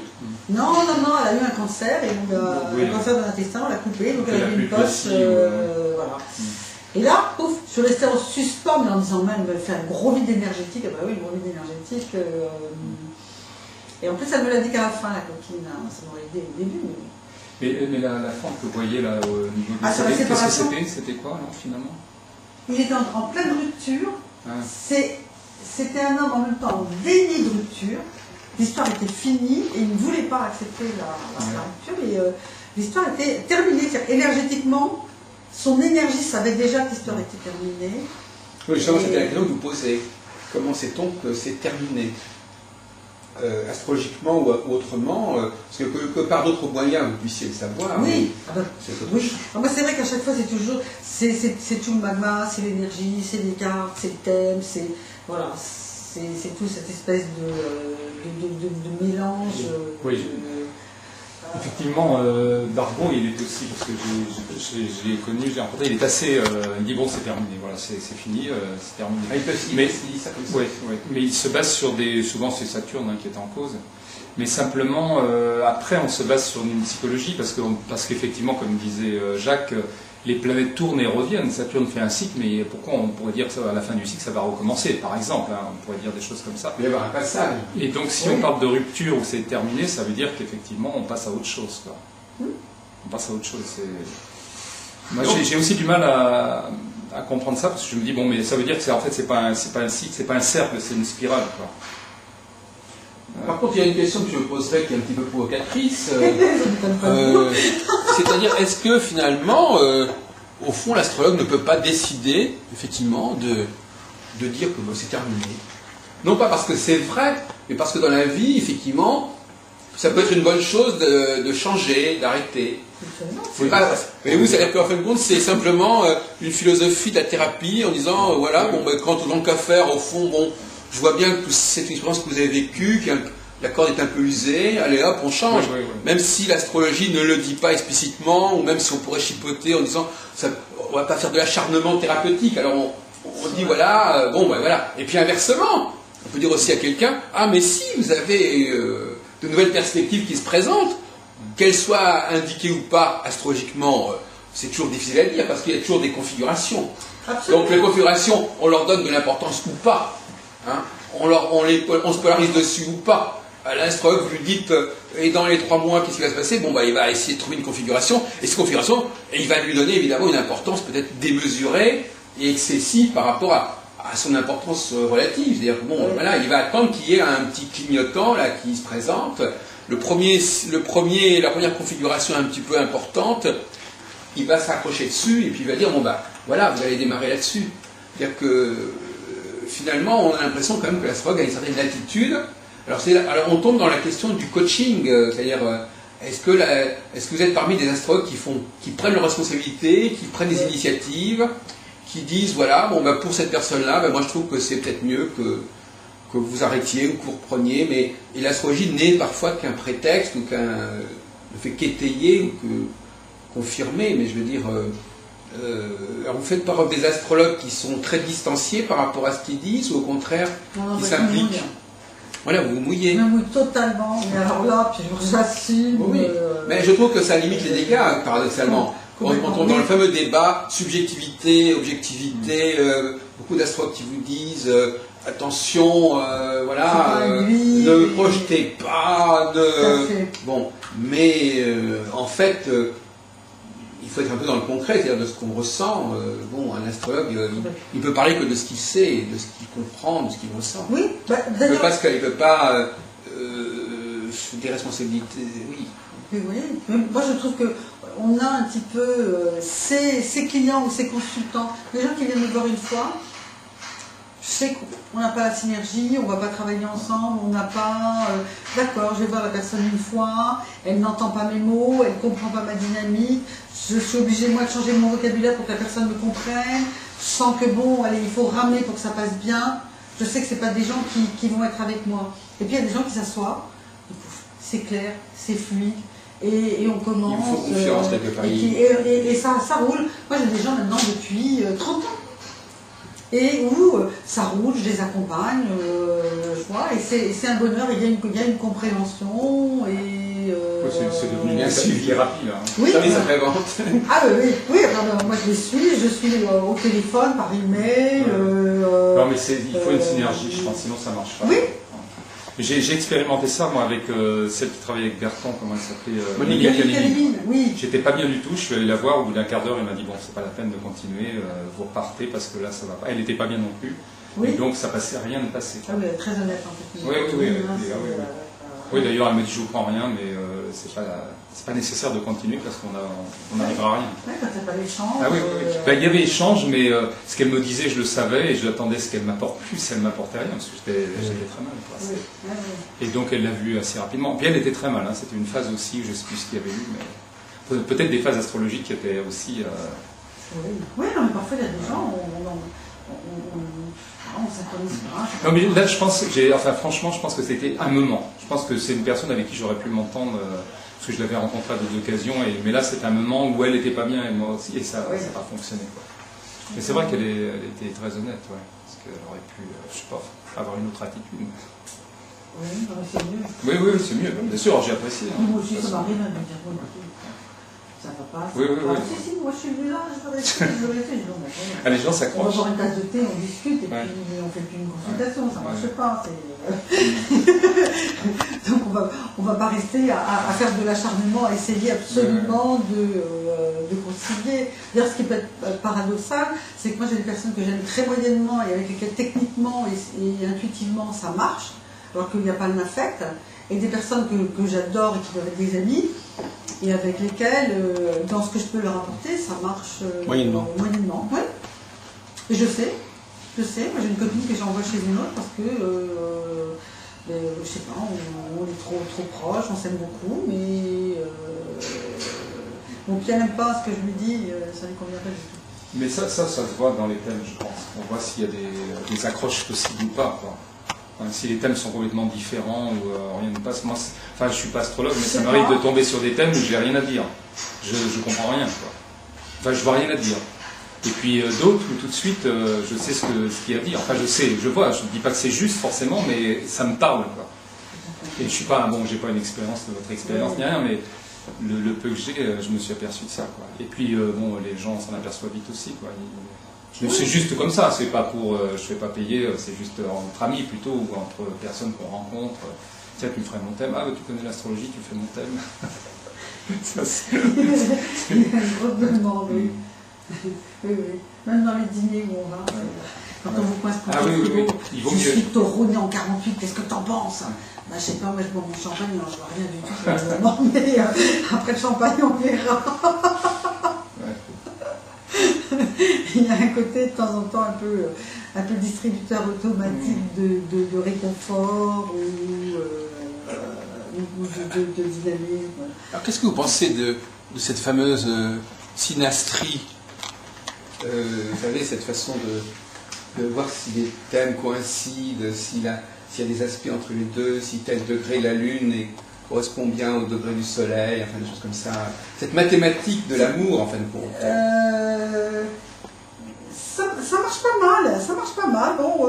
Non, elle a eu un cancer, et donc, un cancer de l'intestin, on l'a coupé, donc elle avait une poche. Voilà. Et là, pouf, je suis restée en suspens, mais en disant même, elle fait un gros vide énergétique. Ah bah oui, un gros vide énergétique. Et en plus, elle me l'a dit qu'à la fin, la coquine, hein, ça m'aurait aidé au début. Mais la fente que vous voyez là au niveau du sur la qu'est-ce que séparation. c'était quoi alors finalement? Il était en pleine rupture. Ah. C'était un homme en même temps en déni de rupture. L'histoire était finie et il ne voulait pas accepter la rupture. Et l'histoire était terminée. C'est-à-dire, énergétiquement, son énergie savait déjà que l'histoire était terminée. Oui, justement, c'était la question que vous posez. Comment sait-on que c'est terminé? Astrologiquement ou autrement, parce que par d'autres moyens vous puissiez le savoir. Oui, c'est autre oui. chose. C'est vrai qu'à chaque fois c'est toujours, c'est tout le magma, c'est l'énergie, c'est les cartes, c'est le thème, c'est voilà, c'est tout cette espèce de mélange. Oui. Effectivement, Dargo, il est aussi, parce que je l'ai connu, j'ai rencontré, il est assez. Il dit bon, c'est terminé, voilà, c'est fini, c'est terminé. Ah, il dit ça comme ça. Oui, mais il se base sur des. Souvent, c'est Saturne qui est en cause. Mais simplement, après, on se base sur une psychologie, parce qu'effectivement, comme disait Jacques, les planètes tournent et reviennent. Saturne fait un cycle, mais pourquoi on pourrait dire que ça, à la fin du cycle, ça va recommencer, par exemple, hein, on pourrait dire des choses comme ça. Il va y avoir un passage. Et donc, si on parle de rupture où c'est terminé, ça veut dire qu'effectivement, on passe à autre chose, quoi. On passe à autre chose. Moi, j'ai aussi du mal à comprendre ça, parce que je me dis, bon, mais ça veut dire que en fait, c'est pas un cycle, c'est pas un cercle, c'est une spirale, quoi. Par contre, il y a une question que je poserai qui est un petit peu provocatrice. C'est-à-dire, est-ce que finalement, au fond, l'astrologue ne peut pas décider, effectivement, de dire que c'est terminé? Non pas parce que c'est vrai, mais parce que dans la vie, effectivement, ça peut être une bonne chose de changer, d'arrêter. Mais vous, c'est-à-dire qu'en fin de compte, c'est simplement une philosophie de la thérapie en disant, voilà, bon, quand on n'a qu'à faire, au fond, bon, je vois bien que cette expérience que vous avez vécue, la corde est un peu usée, allez hop, on change. Oui. Même si l'astrologie ne le dit pas explicitement, ou même si on pourrait chipoter en disant, on va pas faire de l'acharnement thérapeutique, alors on dit voilà, bon ben voilà. Et puis inversement, on peut dire aussi à quelqu'un, ah mais si vous avez de nouvelles perspectives qui se présentent, qu'elles soient indiquées ou pas astrologiquement, c'est toujours difficile à dire, parce qu'il y a toujours des configurations. Absolument. Donc les configurations, on leur donne de l'importance ou pas. Hein, on se polarise dessus ou pas. À l'astrologue, vous lui dites, et dans les 3 mois, qu'est-ce qui va se passer? Bon, bah, il va essayer de trouver une configuration, et cette configuration, il va lui donner évidemment une importance peut-être démesurée et excessive par rapport à son importance relative. C'est-à-dire que bon, voilà, il va attendre qu'il y ait un petit clignotant là qui se présente. La première configuration un petit peu importante, il va s'accrocher dessus, et puis il va dire, bon, bah, voilà, vous allez démarrer là-dessus. C'est-à-dire que finalement, on a l'impression quand même que l'astrologue a une certaine latitude. Alors on tombe dans la question du coaching, c'est-à-dire est-ce que vous êtes parmi des astrologues qui prennent leurs responsabilités, qui prennent des initiatives, qui disent voilà, bon bah pour cette personne-là, bah, moi je trouve que c'est peut-être mieux que vous arrêtiez ou que vous repreniez, mais et l'astrologie n'est parfois qu'un prétexte ou ne fait qu'étayer ou que confirmer, mais je veux dire. Alors vous faites parole des astrologues qui sont très distanciés par rapport à ce qu'ils disent, ou au contraire, qui s'impliquent. Voilà, vous vous mouillez. Je me mouille totalement, mais alors là, puis j'assume. Oui. Mais je trouve que ça limite les dégâts, paradoxalement. Quand on est dans le fameux débat subjectivité, objectivité, beaucoup d'astrologues qui vous disent attention, voilà, ne projetez pas, bon, mais en fait. Il faut être un peu dans le concret, c'est-à-dire de ce qu'on ressent. Bon, un astrologue, il peut parler que de ce qu'il sait, de ce qu'il comprend, de ce qu'il ressent. Oui, il ne peut pas des responsabilités, oui. Oui, mais moi je trouve que on a un petit peu ces clients ou ces consultants, les gens qui viennent me voir une fois, je sais qu'on n'a pas la synergie, on ne va pas travailler ensemble, on n'a pas... d'accord, je vais voir la personne une fois, elle n'entend pas mes mots, elle ne comprend pas ma dynamique, je suis obligée moi de changer mon vocabulaire pour que la personne me comprenne, je sens que bon, allez, il faut ramener pour que ça passe bien, je sais que ce n'est pas des gens qui vont être avec moi. Et puis il y a des gens qui s'assoient, c'est clair, c'est fluide, et on commence... Il faut confiance quelque part. Et ça roule. Moi j'ai des gens maintenant depuis 30 ans. Et où ça roule, je les accompagne, je vois, et c'est un bonheur, il y a une compréhension, et... c'est devenu bien une suivi. thérapie, là. Oui, Ça, ça prévente. ah oui, alors, moi je suis au téléphone, par email... Non, mais il faut une synergie, je pense, sinon ça marche pas. Oui. J'ai expérimenté ça, moi, avec celle qui travaillait avec Bertrand, comment elle s'appelait Monica Calvin, oui. J'étais pas bien du tout, je suis allé la voir, au bout d'un quart d'heure, elle m'a dit bon, c'est pas la peine de continuer, vous repartez parce que là ça va pas. Elle n'était pas bien non plus, Oui. et donc ça passait, rien ne passait. Ah oui, très honnête en fait. Oui. Oui, d'ailleurs, elle m'a dit je vous prends rien, mais c'est pas nécessaire de continuer parce qu'on n'arrivera à rien. Oui, quand il n'y a pas d'échange. Ah oui. Ben, il y avait échange, mais ce qu'elle me disait, je le savais, et je l'attendais ce qu'elle m'apporte plus, elle m'apportait rien, parce que j'étais très mal. Quoi. Oui. Et donc elle l'a vu assez rapidement. Puis elle était très mal, hein. C'était une phase aussi, je ne sais plus ce qu'il y avait eu, mais peut-être des phases astrologiques qui étaient aussi... Oui, non, mais parfois il y a des gens, on ne s'intonise pas. Non, mais là, franchement, je pense que c'était un moment. Je pense que c'est une personne avec qui j'aurais pu m'entendre, parce que je l'avais rencontrée à d'autres occasions, mais là, c'est un moment où elle n'était pas bien et moi aussi, et ça n'a pas fonctionné. Quoi. Mais c'est vrai qu'elle était très honnête, ouais, parce qu'elle aurait pu, je sais pas, avoir une autre attitude. Oui, c'est mieux. Oui, c'est mieux, bien sûr, j'ai apprécié. Hein, moi aussi, ça m'arrive de me dire, bon, ça va pas. Oui. Si, moi je suis venu là, je veux rester. Ah, les gens On va s'accrochent. boire une tasse de thé, on discute, et puis on fait plus une consultation, ça ne marche pas. Donc on va pas rester à faire de l'acharnement, à essayer absolument de concilier. D'ailleurs, ce qui peut être paradoxal, c'est que moi j'ai des personnes que j'aime très moyennement et avec lesquelles techniquement et intuitivement ça marche, alors qu'il n'y a pas l'affect, et des personnes que j'adore et qui doivent être des amis, et avec lesquelles, dans ce que je peux leur apporter, ça marche moyennement. Oui. Et je sais, moi j'ai une copine que j'envoie chez une autre parce que, je sais pas, on est trop proches, on s'aime beaucoup, mais puis elle n'aime pas ce que je lui dis, ça ne lui convient pas du tout. Mais ça se voit dans les thèmes, je pense. On voit s'il y a des accroches possibles ou pas, quoi. Enfin, si les thèmes sont complètement différents ou rien ne passe, moi, je suis pas astrologue, mais ça m'arrive de tomber sur des thèmes où je n'ai rien à dire. Je comprends rien, quoi. Enfin, je vois rien à dire. Et puis d'autres où tout de suite, je sais ce qu'il y a à dire. Enfin, je vois, je ne dis pas que c'est juste forcément, mais ça me parle, quoi. Et je suis pas, j'ai pas une expérience de votre expérience ni rien, mais le peu que j'ai, je me suis aperçu de ça, quoi. Et puis, les gens s'en aperçoivent vite aussi, quoi. C'est juste comme ça, c'est pas pour, je fais pas payer, c'est juste entre amis plutôt, ou entre personnes qu'on rencontre. Tiens, tu me ferais mon thème. Ah, tu connais l'astrologie, tu fais mon thème. Ça, Il y a une grosse demande, oui. Oui. Même dans les dîners où on va, quand on vous coince pour il vaut je mieux. suis taureau né en 48, qu'est-ce que t'en penses? Je sais pas, moi je bois mon champagne, alors je vois rien du tout sur le moment, mais après le champagne, on verra. Il y a un côté de temps en temps un peu distributeur automatique de réconfort ou de dynamisme. Alors qu'est-ce que vous pensez de cette fameuse synastrie, vous savez, cette façon de voir si les thèmes coïncident, s'il y a des aspects entre les deux, si tel degré de la Lune correspond bien au degré du Soleil, enfin des choses comme ça. Cette mathématique de l'amour, en fin de compte. Ça marche pas mal. Bon,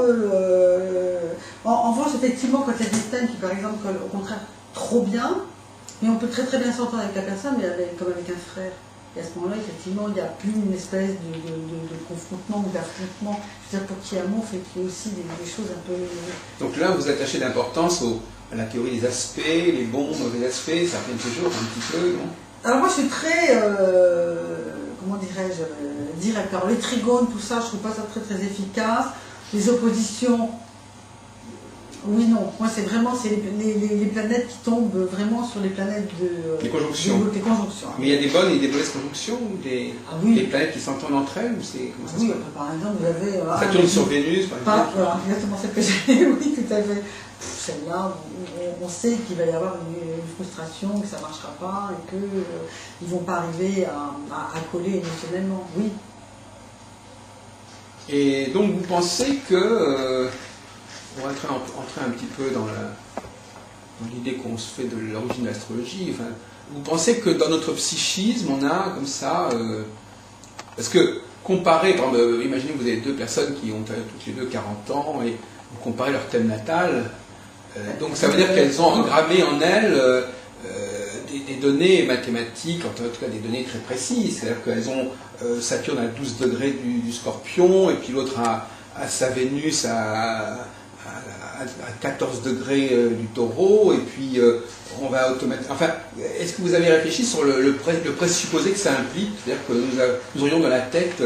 en revanche, effectivement, quand il y a des thèmes qui, par exemple, au contraire, trop bien, mais on peut très très bien s'entendre avec la personne, mais comme avec un frère. Et à ce moment-là, effectivement, il n'y a plus une espèce de confrontement ou d'affrontement. Je veux dire, pour qu'il y ait amour, il faut qu'il y ait aussi des choses un peu... Donc là, vous attachez d'importance à la théorie des aspects, les bons, mauvais aspects, ça revient toujours un petit peu, non? Alors moi, je suis très... comment dirais-je, direct. Alors les trigones, tout ça, je trouve pas ça très très efficace. Les oppositions, Oui, non. Moi, c'est vraiment les planètes qui tombent vraiment sur les planètes de... Les conjonctions. Des conjonctions. Mais il y a des bonnes et des mauvaises conjonctions, ou des planètes qui s'entendent entre elles, ou c'est comment ça se Oui, passe? par exemple, vous avez... Saturne sur Vénus, par exemple. Voilà, exactement celle que j'ai. Oui, tout à fait. Celle-là, on sait qu'il va y avoir une frustration, que ça ne marchera pas et qu'ils ne vont pas arriver à coller émotionnellement. Oui. Et donc vous pensez que, on va entrer un petit peu dans l'idée qu'on se fait de l'origine de l'astrologie, enfin, vous pensez que dans notre psychisme, on a comme ça, parce que comparer, par exemple, imaginez que vous avez deux personnes qui ont toutes les deux 40 ans et vous comparez leur thème natal, donc ça veut dire qu'elles ont engrammé en elles des données mathématiques, en tout cas des données très précises, c'est-à-dire qu'elles ont Saturne à 12 degrés du Scorpion, et puis l'autre à sa Vénus à 14 degrés du Taureau, et puis on va automatiquement... Enfin, est-ce que vous avez réfléchi sur le présupposé que ça implique? C'est-à-dire que nous aurions dans la tête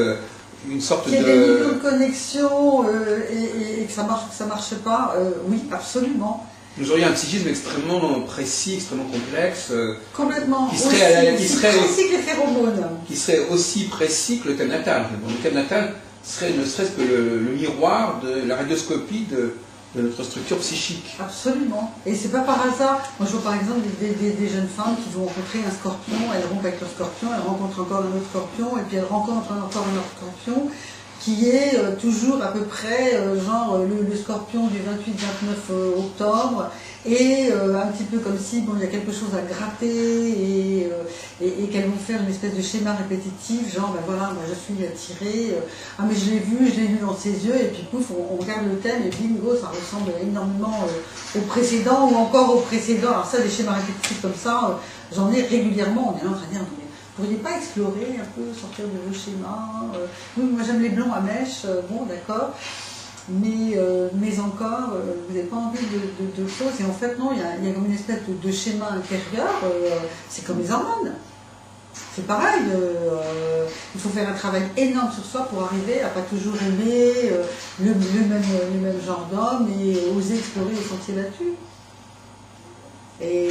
une sorte qu'il y ait des niveaux de connexion et que ça marche pas, oui, absolument. Nous aurions un psychisme extrêmement précis, extrêmement complexe. Complètement. Qui serait précis que les phéromones. Qui serait aussi précis que le thème natal. Bon, le thème natal serait ne serait-ce que le miroir de la radioscopie de notre structure psychique. Absolument. Et c'est pas par hasard. Moi, je vois par exemple des jeunes femmes qui vont rencontrer un scorpion, elles rompent avec leur scorpion, elles rencontrent encore un autre scorpion, et puis elles rencontrent encore un autre scorpion, qui est toujours à peu près genre le scorpion du 28-29 octobre, et un petit peu comme si bon, il y a quelque chose à gratter, et qu'elles vont faire une espèce de schéma répétitif, genre ben voilà, moi je suis attirée, ah mais je l'ai vu dans ses yeux, et puis pouf, on regarde le thème, et bingo, ça ressemble énormément au précédent, ou encore au précédent. Alors ça, des schémas répétitifs comme ça, j'en ai régulièrement, on est en train de dire, vous ne pourriez pas explorer un peu, sortir de vos schémas? Oui, moi j'aime les blancs à mèche, bon d'accord, mais encore, vous n'avez pas envie de choses. Et en fait, non, il y a comme une espèce de schéma intérieur, c'est comme les hormones. C'est pareil, il faut faire un travail énorme sur soi pour arriver à pas toujours aimer le même genre d'homme et oser explorer les sentiers battus. Et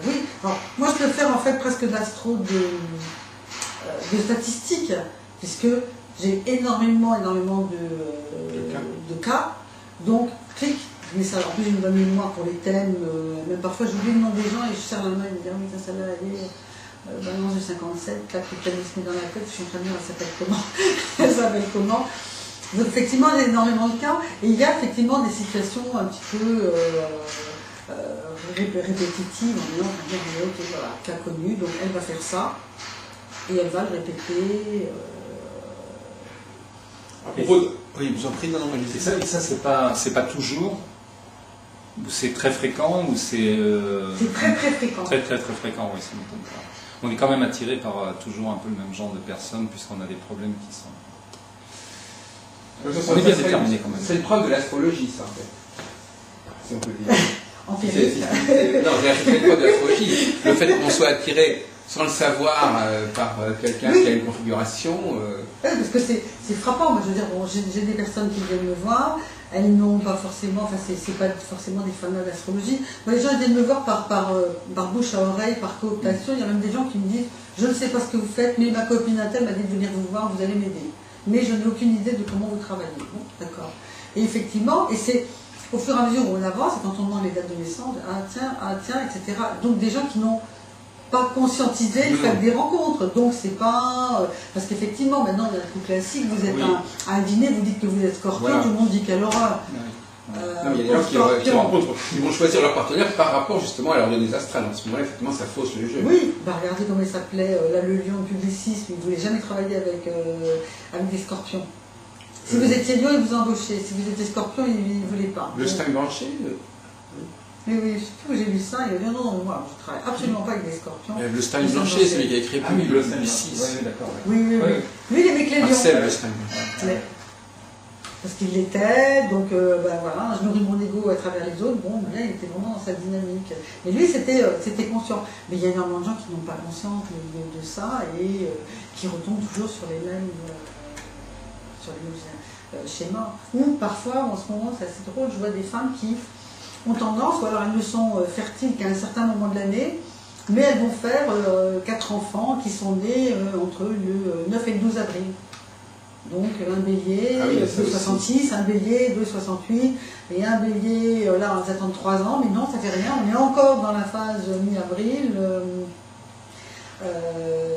oui, alors, moi je peux faire en fait presque de l'astro de statistiques, puisque j'ai énormément de cas. Donc, clic, mais ça, en plus j'ai une bonne mémoire pour les thèmes, même parfois j'oublie le nom des gens et je serre la main et je me dis, ah oui, ça celle-là, elle est balance de 57, clac, le thème se met dans la tête, je suis en train de dire, elle s'appelle comment? Elle s'appelle comment? Donc effectivement, il y a énormément de cas, et il y a effectivement des situations un petit peu répétitive en disant, ok, voilà, cas connu, donc elle va faire ça, et elle va le répéter. Oui, vous en prie, non, et ça c'est pas toujours, ou c'est très fréquent, ou c'est... C'est très très fréquent. Très fréquent, oui, ça m'étonne pas. On est quand même attiré par toujours un peu le même genre de personnes, puisqu'on a des problèmes qui sont... On est bien déterminé quand même. C'est une preuve de l'astrologie, ça, en fait. Si on peut le dire. Empirique. Non, c'est une preuve de l'astrologie. Le fait qu'on soit attiré sans le savoir par quelqu'un qui a une configuration. Parce que c'est frappant. Moi, je veux dire, bon, j'ai des personnes qui viennent me voir, elles n'ont pas forcément, enfin, c'est pas forcément des fanats d'astrologie. Moi, les gens viennent me voir par bouche à oreille, par cooptation. Il y a même des gens qui me disent, je ne sais pas ce que vous faites, mais ma copine Nathalie m'a dit de venir vous voir, vous allez m'aider. Mais je n'ai aucune idée de comment vous travaillez. Bon, d'accord. Et effectivement, et c'est au fur et à mesure où on avance, et quand on demande les dates de naissance, ah tiens, etc. Donc des gens qui n'ont pas conscientisé le fait des rencontres. Donc c'est pas... parce qu'effectivement, maintenant, dans le coup classique, vous êtes à un dîner, vous dites que vous êtes scorpion, voilà. Tout le monde dit quelle horreur. Non, mais il y a des gens qui rencontrent, ils vont choisir leur partenaire par rapport justement à leur données astrales. En ce moment-là, effectivement, ça fausse le jeu. Oui, bah regardez comment il s'appelait, là, le lion de publicisme, il ne voulait jamais travailler avec des scorpions. Si vous étiez lion, il vous embauchait. Si vous étiez scorpion, il ne voulait pas. Le Stein Blanchet Oui, je sais plus où j'ai lu ça, il y avait non, moi, je ne travaille absolument pas avec des scorpions. Le Stein Blanchet, c'est lui qui a écrit le Stein 6. Oui, d'accord. Oui. Lui, il aimait que les lions. C'est le Stein Blanchet. Parce qu'il l'était, donc ben voilà, je nourris mon ego à travers les autres, bon, bien, il était vraiment dans sa dynamique. Mais lui, c'était conscient. Mais il y a énormément de gens qui n'ont pas conscience de ça et qui retombent toujours sur les mêmes schémas. Ou parfois, en ce moment, c'est assez drôle, je vois des femmes qui ont tendance, ou alors elles ne sont fertiles qu'à un certain moment de l'année, mais elles vont faire 4 enfants qui sont nés entre le 9 et le 12 avril. Donc un bélier, Ah oui, 2,66, un bélier, 2,68, et un bélier, là on attend 3 ans, mais non, ça fait rien, on est encore dans la phase mi-avril.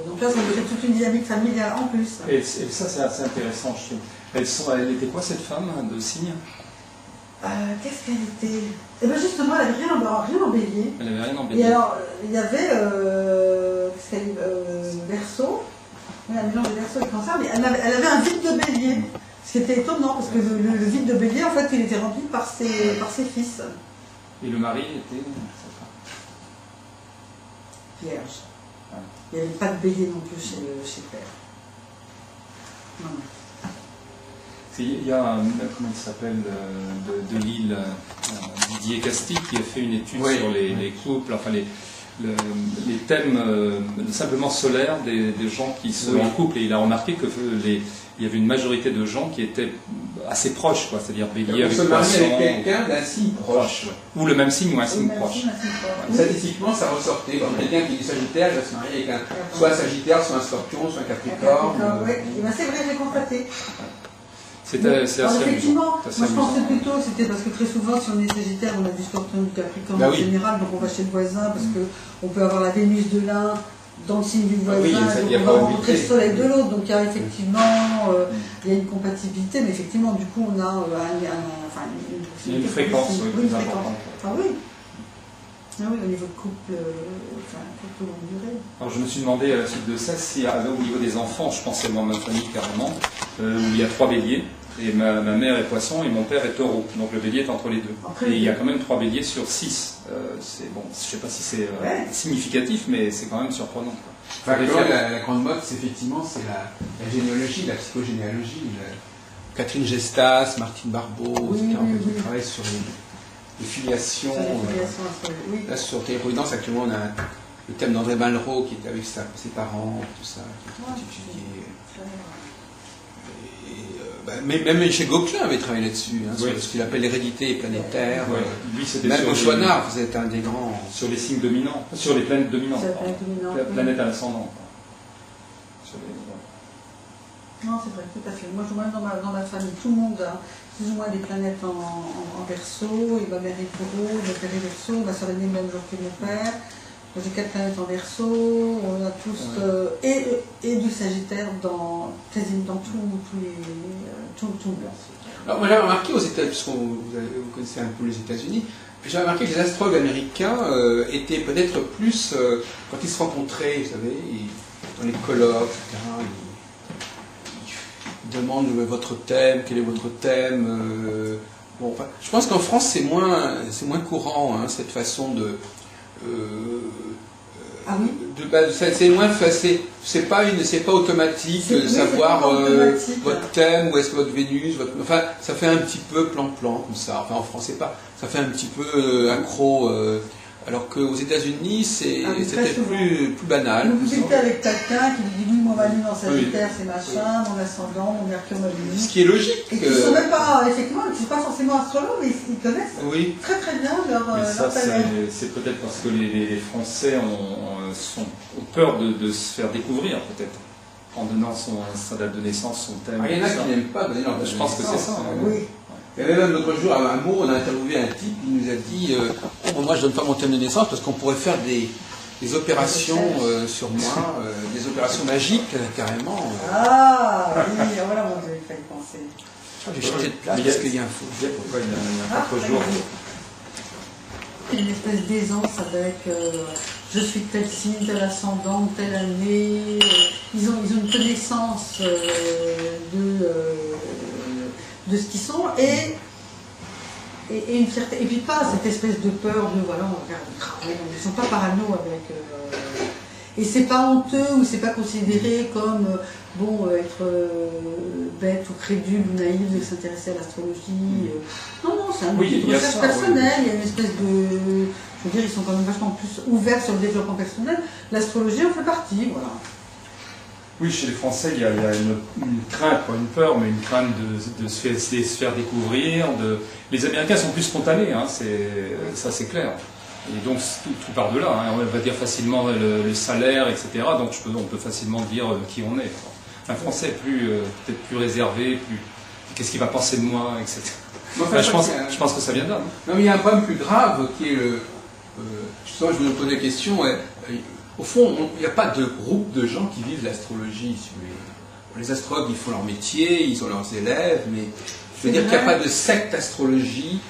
Donc là, ça nous fait toute une dynamique familiale en plus. Et ça, c'est assez intéressant, je trouve. Elle était quoi, cette femme de signe? Qu'est-ce qu'elle était? Eh bien justement, elle n'avait rien en bélier. Elle n'avait rien en bélier. Et alors, il y avait Verseau, oui, un mélange de Verseau et de Cancer, mais elle avait un vide de bélier. Ce qui était étonnant, parce que le vide de bélier, en fait, il était rempli par ses fils. Et le mari était Vierge. Ouais. Il n'y avait pas de bélier non plus chez Père. Non, non. Il y a un, comment il s'appelle, de Lille, Didier Casti, qui a fait une étude sur les couples, enfin les thèmes simplement solaires des gens qui sont en couple, et il a remarqué que il y avait une majorité de gens qui étaient assez proches, quoi, c'est-à-dire bélier avec poisson. Avec quelqu'un d'un signe proche. Ou le même signe ou un signe proche. Statistiquement, ça ressortait. Comme quelqu'un qui est Sagittaire, il va se marier avec soit un Sagittaire, soit un Scorpion, soit un Capricorne. Oui, c'est vrai, j'ai constaté. C'est assez effectivement, amusant. moi je pensais plutôt, c'était parce que très souvent, si on est Sagittaire, on a du Scorpion, du Capricorne en général, donc on va chez le voisin, parce qu'on peut avoir la Vénus de l'un dans le signe du voisin, donc on va rencontrer le soleil de l'autre, donc il y a effectivement il y a une compatibilité, mais effectivement, du coup, on a une fréquence plus importante. Ah oui. Ah oui, au niveau de couple, couple longue durée. Alors je me suis demandé à la suite de ça si au niveau des enfants, je pensais dans ma famille carrément, où il y a 3 béliers, et ma mère est poisson et mon père est taureau, donc le bélier est entre les deux. Après, et il y a quand même 3 béliers sur 6. C'est bon, je sais pas si c'est significatif, mais c'est quand même surprenant. Enfin, la grande mode, c'est effectivement la généalogie, la psychogénéalogie. Catherine Gestas, Martine Barbeau, qui travaillent sur les filiations. Là, sur Télé-Providence, actuellement, on a le thème d'André Malraux qui était avec ses parents, tout ça, qui est étudié. Mais même chez Gauquelin avait travaillé là-dessus, sur ce qu'il appelle l'hérédité planétaire. Lui, c'était même Chouinard, vous êtes un des grands. Sur les signes dominants, sur les planètes dominantes. La planète à l'ascendant. Non, c'est vrai, tout à fait. Moi, même dans ma famille, tout le monde a plus ou moins des planètes en Verseau, et ma mère est Taureau, mon père est Verseau, ma soeur est née le même jour que mon père. Moi, j'ai 4 planètes en Verseau, on a tous, et du Sagittaire quasiment dans tout le monde. Alors, moi, j'ai remarqué aux États-Unis, puisque vous connaissez un peu les États-Unis, j'ai remarqué que les astrologues américains étaient peut-être plus, quand ils se rencontraient, vous savez, dans les colloques, etc., ils demandent votre thème, quel est votre thème. Bon, enfin, je pense qu'en France, c'est moins courant, cette façon de... Ah oui. C'est moins facile, c'est pas automatique de savoir votre thème, où est-ce que votre Vénus, enfin ça fait un petit peu plan-plan comme ça. Enfin en France ça fait un petit peu accro. Alors qu'aux États-Unis c'est peut-être plus banal. Vous discutez avec quelqu'un qui vous dit oui, moi ma lune en Sagittaire c'est machin, mon ascendant, mon Mercure, ma Vénus. Ce qui est logique. Et qui ne sont même pas, effectivement, qui ne sont pas forcément astrologues, mais ils connaissent très très bien leur planète. C'est peut-être parce que les Français ont peur de se faire découvrir, peut-être, en donnant sa date de naissance, son thème. Il y en a qui n'aiment pas donner leur date de naissance. Je pense que c'est ça. Oui. Il y avait même l'autre jour, à un mot, on a interviewé un type qui nous a dit moi je donne pas mon thème de naissance parce qu'on pourrait faire des opérations sur moi, des opérations magiques carrément. Ah oui, voilà, moi j'avais failli penser. J'ai changé de place parce qu'il y a un faux. Pourquoi il y a 4 jours une espèce d'aisance avec je suis tel signe, tel ascendant, telle année. Ils ont une connaissance de ce qu'ils sont et une fierté. Et puis pas cette espèce de peur de voilà, on regarde, ils ne sont pas parano avec. Et c'est pas honteux ou c'est pas considéré comme être bête ou crédule ou naïf de s'intéresser à l'astrologie. Non, c'est un outil de recherche personnelle, il y a une espèce de. Je veux dire, ils sont quand même vachement plus ouverts sur le développement personnel. L'astrologie en fait partie, voilà. Oui, chez les Français, il y a une crainte, pas une peur, mais une crainte de se faire découvrir. Les Américains sont plus spontanés, hein, ça c'est clair. Et donc tout part de là, hein. On va dire facilement le salaire, etc. Donc on peut facilement dire qui on est. Un Français est peut-être plus réservé, qu'est-ce qu'il va penser de moi, etc. Enfin, je pense que ça vient de là. Non, mais il y a un problème plus grave qui est justement, je vous pose la question. Au fond, il n'y a pas de groupe de gens qui vivent l'astrologie. Si vous voulez. Les astrologues, ils font leur métier, ils ont leurs élèves, mais je veux dire qu'il n'y a pas de secte astrologique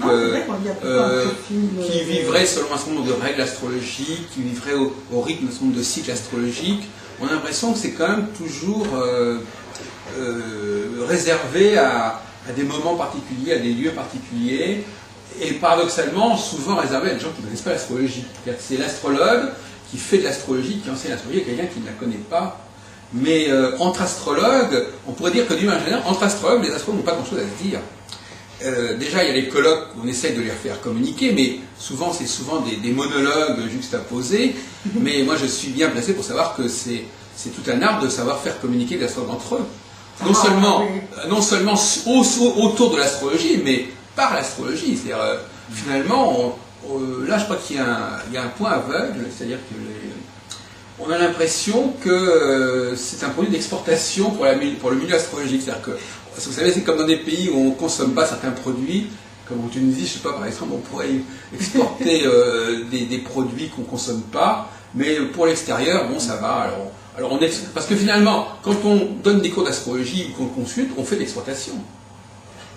qui vivrait selon un certain nombre de règles astrologiques, qui vivrait au rythme d'un certain nombre de cycles astrologiques. On a l'impression que c'est quand même toujours réservé à des moments particuliers, à des lieux particuliers, et paradoxalement, souvent réservé à des gens qui ne connaissent pas l'astrologie. C'est l'astrologue qui fait de l'astrologie, qui enseigne l'astrologie, à quelqu'un qui ne la connaît pas. Mais entre astrologues, on pourrait dire que d'une manière générale, entre astrologues, les astrologues n'ont pas grand-chose à se dire. Déjà, il y a les colloques, on essaie de les faire communiquer, mais souvent, c'est souvent des monologues juxtaposés. Mais moi, je suis bien placé pour savoir que c'est tout un art de savoir faire communiquer les astrologues entre eux. Non seulement autour de l'astrologie, mais par l'astrologie. C'est-à-dire, finalement, là, je crois qu'il y a un point aveugle, c'est-à-dire que on a l'impression que c'est un produit d'exportation pour le milieu astrologique. C'est-à-dire que, vous savez, c'est comme dans des pays où on ne consomme pas certains produits, comme en Tunisie, je ne sais pas, par exemple, on pourrait exporter des produits qu'on ne consomme pas, mais pour l'extérieur, bon, ça va. Alors parce que finalement, quand on donne des cours d'astrologie ou qu'on consulte, on fait de l'exportation.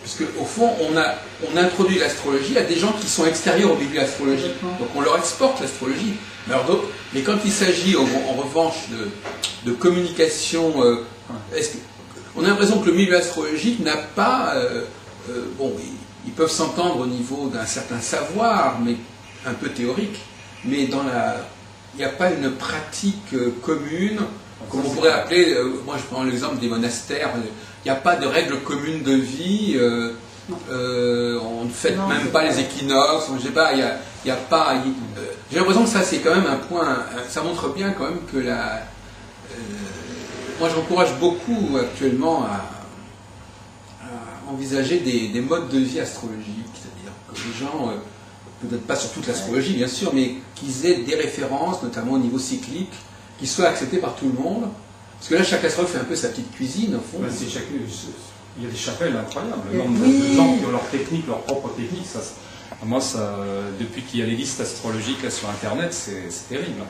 Puisque au fond, on introduit l'astrologie à des gens qui sont extérieurs au milieu astrologique. Donc on leur exporte l'astrologie. Mais quand il s'agit en revanche de communication, on a l'impression que le milieu astrologique n'a pas... bon, ils peuvent s'entendre au niveau d'un certain savoir, mais un peu théorique, mais il n'y a pas une pratique commune, comme on pourrait appeler, moi je prends l'exemple des monastères, il n'y a pas de règles communes de vie, on ne fête même pas les équinoxes, je sais pas, il y a pas... j'ai l'impression que ça c'est quand même un point, ça montre bien quand même que moi j'encourage beaucoup actuellement à envisager des modes de vie astrologiques, c'est-à-dire que les gens... peut-être pas sur toute l'astrologie bien sûr, mais qu'ils aient des références, notamment au niveau cyclique, qui soient acceptées par tout le monde. Parce que là, chaque astrologue fait un peu sa petite cuisine, au fond. Il y a des chapelles incroyables, le nombre de gens qui ont leur technique, leur propre technique. Moi, depuis qu'il y a les listes astrologiques là, sur Internet, c'est terrible.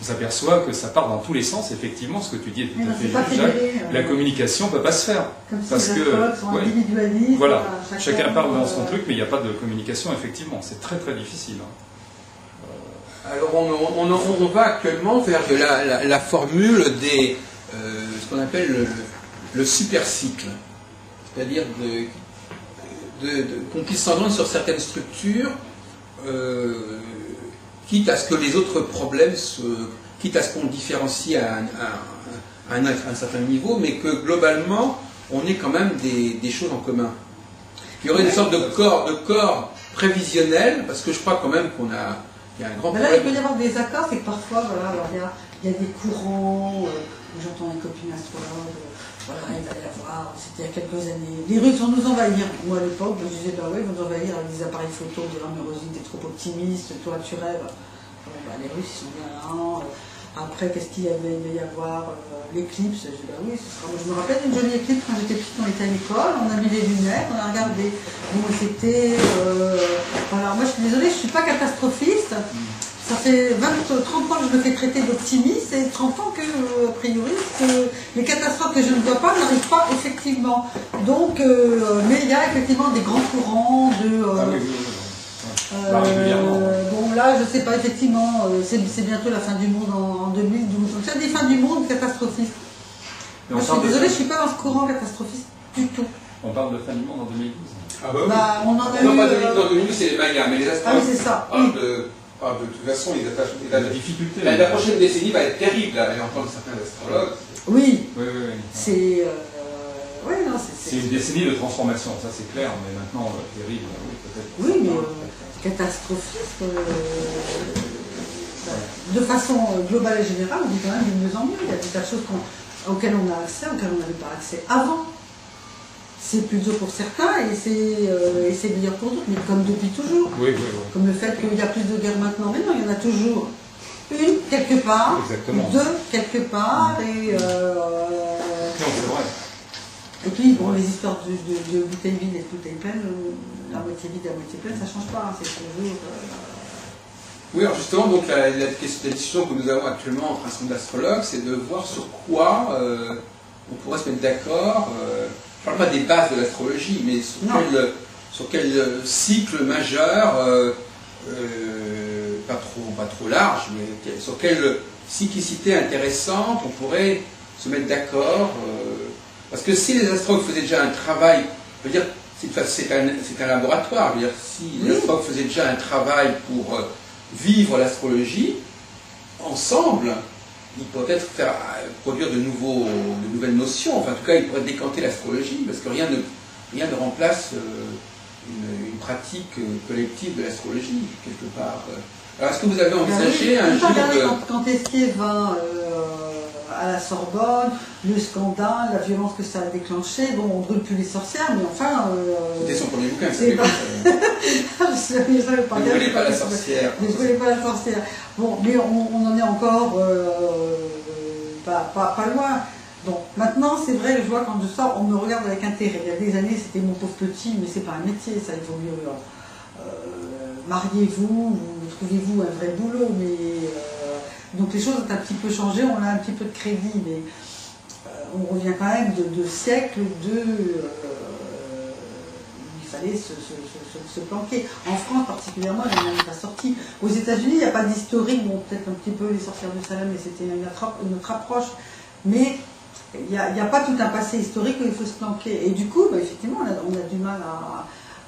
On s'aperçoit que ça part dans tous les sens, effectivement, ce que tu dis est tout à fait juste, Jacques. La communication ne peut pas se faire. Comme si parce les astrologues sont individualistes. Voilà, chacun parle dans son truc, mais il n'y a pas de communication, effectivement. C'est très très difficile. Alors on va actuellement vers la formule des ce qu'on appelle le supercycle. C'est-à-dire qu'on puisse s'entendre sur certaines structures, quitte à ce que les autres problèmes, quitte à ce qu'on différencie à un certain niveau, mais que globalement, on ait quand même des choses en commun. Il y aurait une sorte de corps prévisionnel, parce que je crois quand même il y a un grand problème. Là, il peut y avoir des accords, c'est que parfois, voilà, alors il y a des courants, j'entends une copine astrologue, voilà, il va y avoir, c'était il y a quelques années, les Russes vont nous envahir. Moi, à l'époque, je disais, bah oui, ils vont nous envahir avec des appareils photo, de l'amérosine, t'es trop optimiste, toi, tu rêves. Bon, bah, les Russes, ils sont bien là. Après, qu'est-ce qu'il y avait? Il va y avoir l'éclipse. Je dis, bah oui, je me rappelle d'une jolie éclipse quand j'étais petite, on était à l'école, on a mis les lunettes, on a regardé. Bon, c'était. Voilà, moi, je suis désolée, je ne suis pas catastrophiste. Ça fait 30 ans que je me fais traiter d'optimiste et 30 ans que, a priori, les catastrophes que je ne vois pas n'arrivent pas effectivement. Donc, mais il y a effectivement des grands courants de. Bon là, je sais pas, effectivement, c'est bientôt la fin du monde en 2012. Donc il y a des fins du monde catastrophistes. Moi, je suis désolée, je ne suis pas dans ce courant catastrophiste du tout. On parle de fin du monde en 2012. Ah bah oui. Bah, on en a non, eu, pas 2012, c'est les Mayas, mais les astrologues c'est ça. de toute façon, ils attachent la difficulté. La prochaine décennie va être terrible, là, à entendre certains astrologues. Oui. Oui. C'est... oui, non, c'est une décennie de transformation, ça c'est clair, mais maintenant, terrible, oui, peut-être. Oui, mais catastrophiste, de façon globale et générale, on dit quand même de mieux en mieux. Il y a des tas de choses auxquelles on a accès, auxquelles on n'avait pas accès avant. C'est plus dur pour certains et c'est meilleur pour d'autres, mais comme depuis toujours. Oui, oui, oui. Comme le fait qu'il y a plus de guerres maintenant, mais non, il y en a toujours une quelque part, Exactement. deux quelque part, et Non, c'est vrai. et puis bon, les histoires de bouteille vide et de bouteille pleine, la moitié vide et la moitié pleine, ça change pas, hein, c'est toujours. Oui, alors justement, donc la discussion que nous avons actuellement entre un certain nombre d'astrologues, c'est de voir sur quoi on pourrait se mettre d'accord. Je ne parle pas des bases de l'astrologie, mais sur quel cycle majeur, pas trop large, mais sur quelle cyclicité intéressante on pourrait se mettre d'accord. Parce que si les astrologues faisaient déjà un travail, je veux dire, c'est un laboratoire, je veux dire, si les astrologues faisaient déjà un travail pour vivre l'astrologie, ensemble, ils pourraient peut-être produire de nouvelles notions. Enfin, en tout cas, ils pourraient décanter l'astrologie, parce que rien ne remplace une pratique collective de l'astrologie, quelque part. Alors, est-ce que vous avez envisagé un jour de... Quand Esquier vint à la Sorbonne, le scandale, la violence que ça a déclenché, bon, on ne brûle plus les sorcières, mais enfin... C'était son premier bouquin, c'est pas... Ne brûlez pas la sorcière. Ne brûlez pas la sorcière. Bon, mais on en est encore pas loin. Donc maintenant, c'est vrai, je vois quand je sors, on me regarde avec intérêt. Il y a des années, c'était mon pauvre petit, mais c'est pas un métier, ça, il vaut mieux. Mariez-vous, trouvez-vous un vrai boulot, mais donc les choses ont un petit peu changé, on a un petit peu de crédit, mais on revient quand même de siècles il fallait se planquer. En France particulièrement, il n'y en a pas sorti. Aux États-Unis, il n'y a pas d'historique, bon, peut-être un petit peu les sorcières de Salem, mais c'était une autre approche. Mais il n'y a pas tout un passé historique où il faut se planquer. Et du coup, bah, effectivement, on a du mal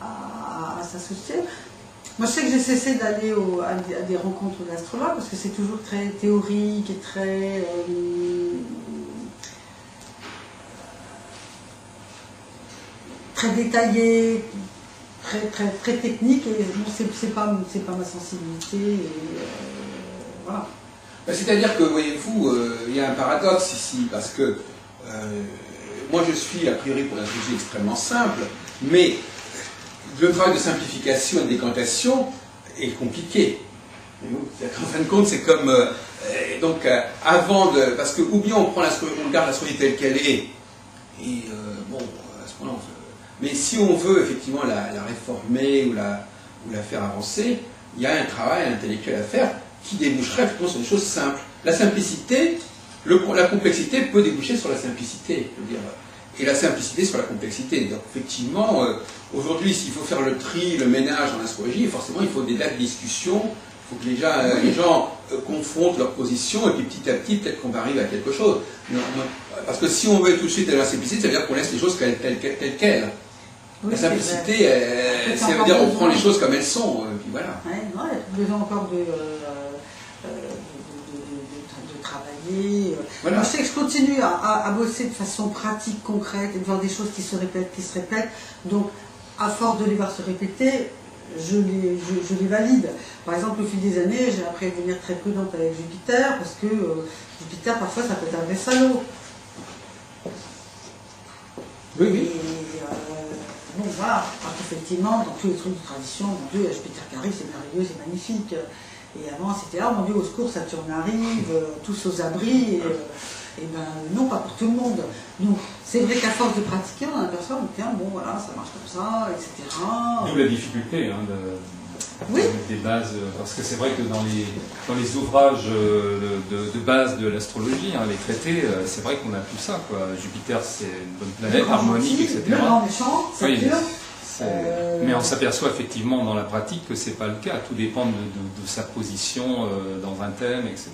à s'associer. Moi, je sais que j'ai cessé d'aller à des rencontres d'astrologues parce que c'est toujours très théorique et très détaillé, très technique. Et bon, c'est pas ma sensibilité. Et, voilà. C'est-à-dire que, voyez-vous, il y a un paradoxe ici, parce que moi je suis a priori pour un sujet extrêmement simple, mais le travail de simplification et de décantation est compliqué. En fin de compte, c'est comme... avant de... Parce que, ou bien on garde l'astrologie telle qu'elle est, et bon, à ce moment-là, mais si on veut effectivement la réformer ou la faire avancer, il y a un travail intellectuel à faire qui déboucherait effectivement sur des choses simples. La simplicité, la complexité peut déboucher sur la simplicité, je veux dire, et la simplicité sur la complexité. Donc effectivement, aujourd'hui, s'il faut faire le tri, le ménage en astrologie, forcément il faut des dates de discussion, il faut que les gens confrontent leurs positions, et puis petit à petit, peut-être qu'on va arriver à quelque chose. Parce que si on veut tout de suite à la simplicité, ça veut dire qu'on laisse les choses telles quelles. Oui, la simplicité, ça veut dire qu'on prend les choses comme elles sont, puis voilà. Ouais, non, il y a besoin encore de travailler. Voilà. Moi, je sais que je continue à bosser de façon pratique, concrète, et de voir des choses qui se répètent. Donc, à force de les voir se répéter, je les valide. Par exemple, au fil des années, j'ai appris à devenir très prudente avec Jupiter, parce que Jupiter, parfois, ça peut être un vrai salaud. Oui, oui. Bon, voilà, parce qu'effectivement, dans tous les trucs de tradition, mon Dieu, Jupiter qui arrive, c'est merveilleux, c'est magnifique. Et avant, c'était, ah mon Dieu, au secours, Saturne arrive, tous aux abris, et ben non, pas pour tout le monde. Donc, c'est vrai qu'à force de pratiquer, on aperçoit, tiens, bon, voilà, ça marche comme ça, etc. D'où la difficulté de mettre des bases, parce que c'est vrai que dans les ouvrages de base de l'astrologie, les traités, c'est vrai qu'on a tout ça, quoi. Jupiter, c'est une bonne planète, harmonique, etc. Le grand méchant, Saturne. Mais on s'aperçoit effectivement dans la pratique que c'est pas le cas. Tout dépend de sa position dans un thème, etc.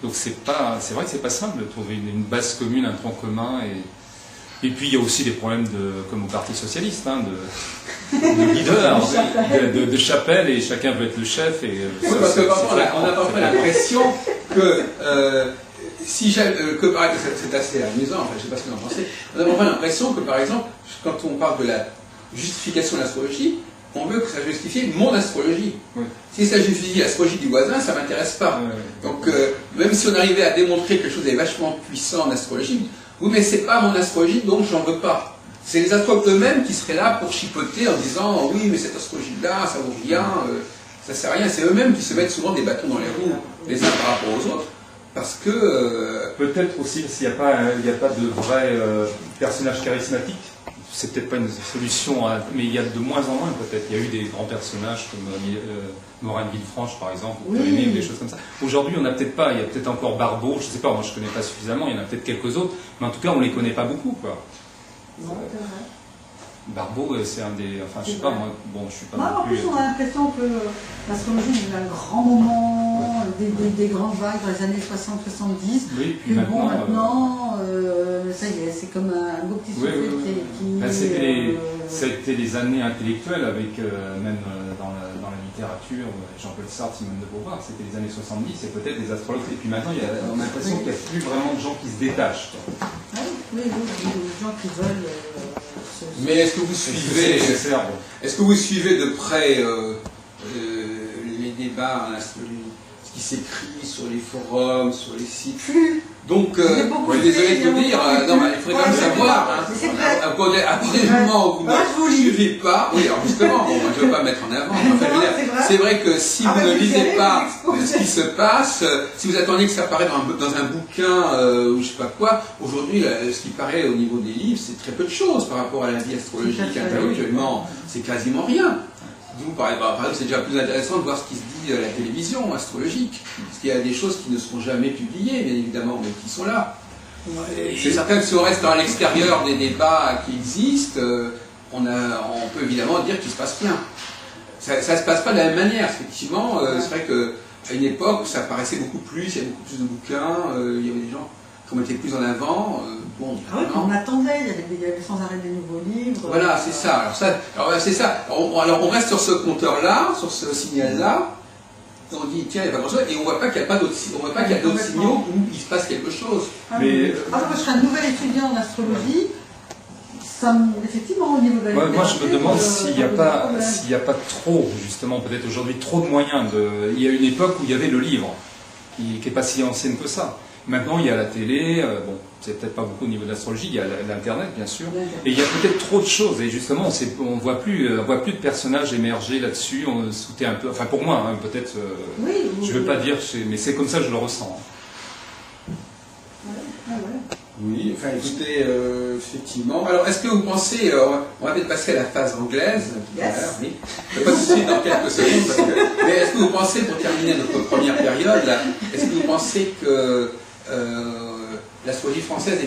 Donc c'est vrai que c'est pas simple de trouver une base commune, un tronc commun. Et puis il y a aussi des problèmes comme au Parti socialiste, de leader, de chapelle, et chacun veut être le chef. Et oui, parce que parfois on a parfois l'impression que c'est assez amusant. Enfin, je ne sais pas ce que vous en pensez. On a parfois l'impression que, par exemple, quand on parle de la justification de l'astrologie, on veut que ça justifie mon astrologie. Oui. Si ça justifie l'astrologie du voisin, ça ne m'intéresse pas. Donc, même si on arrivait à démontrer que quelque chose est vachement puissant en astrologie, oui, mais c'est pas mon astrologie, donc j'en veux pas. C'est les astrologues eux-mêmes qui seraient là pour chipoter en disant oui, mais cette astrologie-là, ça vaut rien, ça sert à rien. C'est eux-mêmes qui se mettent souvent des bâtons dans les roues, les uns par rapport aux autres, parce que. Peut-être aussi s'il n'y a pas de vrai personnage charismatique. C'est peut-être pas une solution, mais il y a de moins en moins peut-être. Il y a eu des grands personnages comme Morane Villefranche par exemple, ou des choses comme ça. Aujourd'hui, on n'a peut-être pas. Il y a peut-être encore Barbeau, je ne sais pas. Moi, je ne connais pas suffisamment. Il y en a peut-être quelques autres, mais en tout cas, on les connaît pas beaucoup, quoi. Non, c'est vrai. Barbeau, c'est un des. Enfin, je sais pas. Moi, bon, je suis pas. En plus, on a l'impression que l'astrologie est un grand moment, des grandes vagues dans les années 60-70. Oui, puis que maintenant. Maintenant, ça y est, c'est comme un beau petit soufflet qui. Ça a été les années intellectuelles, avec même dans la littérature, Jean-Paul Sartre, Simone de Beauvoir, c'était les années 70, et peut-être des astrologues. Et puis maintenant, on a l'impression qu'il n'y a plus vraiment de gens qui se détachent. Ah oui, des gens qui veulent. Mais est-ce que vous suivez de près les débats en astrologie, ce qui s'écrit sur les forums, sur les sites? Donc, je suis désolé de vous dire, non, mais il faudrait quand même savoir, à partir du moment où vous ne suivez pas, oui, alors justement, bon, je ne veux pas mettre en avant, enfin, je veux dire, c'est vrai que si vous ne lisez pas ce qui se passe, si vous attendez que ça apparaisse dans un bouquin ou je ne sais pas quoi, aujourd'hui, ce qui paraît au niveau des livres, c'est très peu de choses par rapport à la vie astrologique intellectuellement, c'est quasiment rien. Vous, par exemple, c'est déjà plus intéressant de voir ce qui se dit à la télévision astrologique, parce qu'il y a des choses qui ne seront jamais publiées, bien évidemment, mais qui sont là. C'est certain que si on reste à l'extérieur des débats qui existent, on peut évidemment dire qu'il ne se passe rien. Ça ne se passe pas de la même manière, effectivement. C'est vrai qu'à une époque, ça paraissait beaucoup plus, il y avait beaucoup plus de bouquins, il y avait des gens qui ont été plus en avant. On attendait, il y avait sans arrêt des nouveaux livres. Voilà, c'est ça. Alors c'est ça. Alors on reste sur ce compteur-là, sur ce signal-là. On dit tiens, il n'y a pas grand-chose, et on ne voit pas qu'il y a d'autres signaux où il se passe quelque chose. Moi, je serais un nouvel étudiant en astrologie. Effectivement, au niveau de la moi, je me demande s'il n'y a pas trop, justement, peut-être aujourd'hui, trop de moyens. Il y a une époque où il y avait le livre, qui n'est pas si ancienne que ça. Maintenant, il y a la télé, bon, c'est peut-être pas beaucoup au niveau de l'astrologie, il y a l'Internet, bien sûr, et il y a peut-être trop de choses, et justement, on ne voit plus de personnages émerger là-dessus, on sautait un peu, enfin pour moi, hein, peut-être, je ne veux pas dire, mais c'est comme ça que je le ressens. Oui, enfin écoutez, effectivement. Alors, est-ce que vous pensez, on va peut-être passer à la phase anglaise, oui. Je ne vais pas tout de suite dans quelques secondes, mais est-ce que vous pensez, pour terminer notre première période, est-ce que vous pensez que l'astrologie française est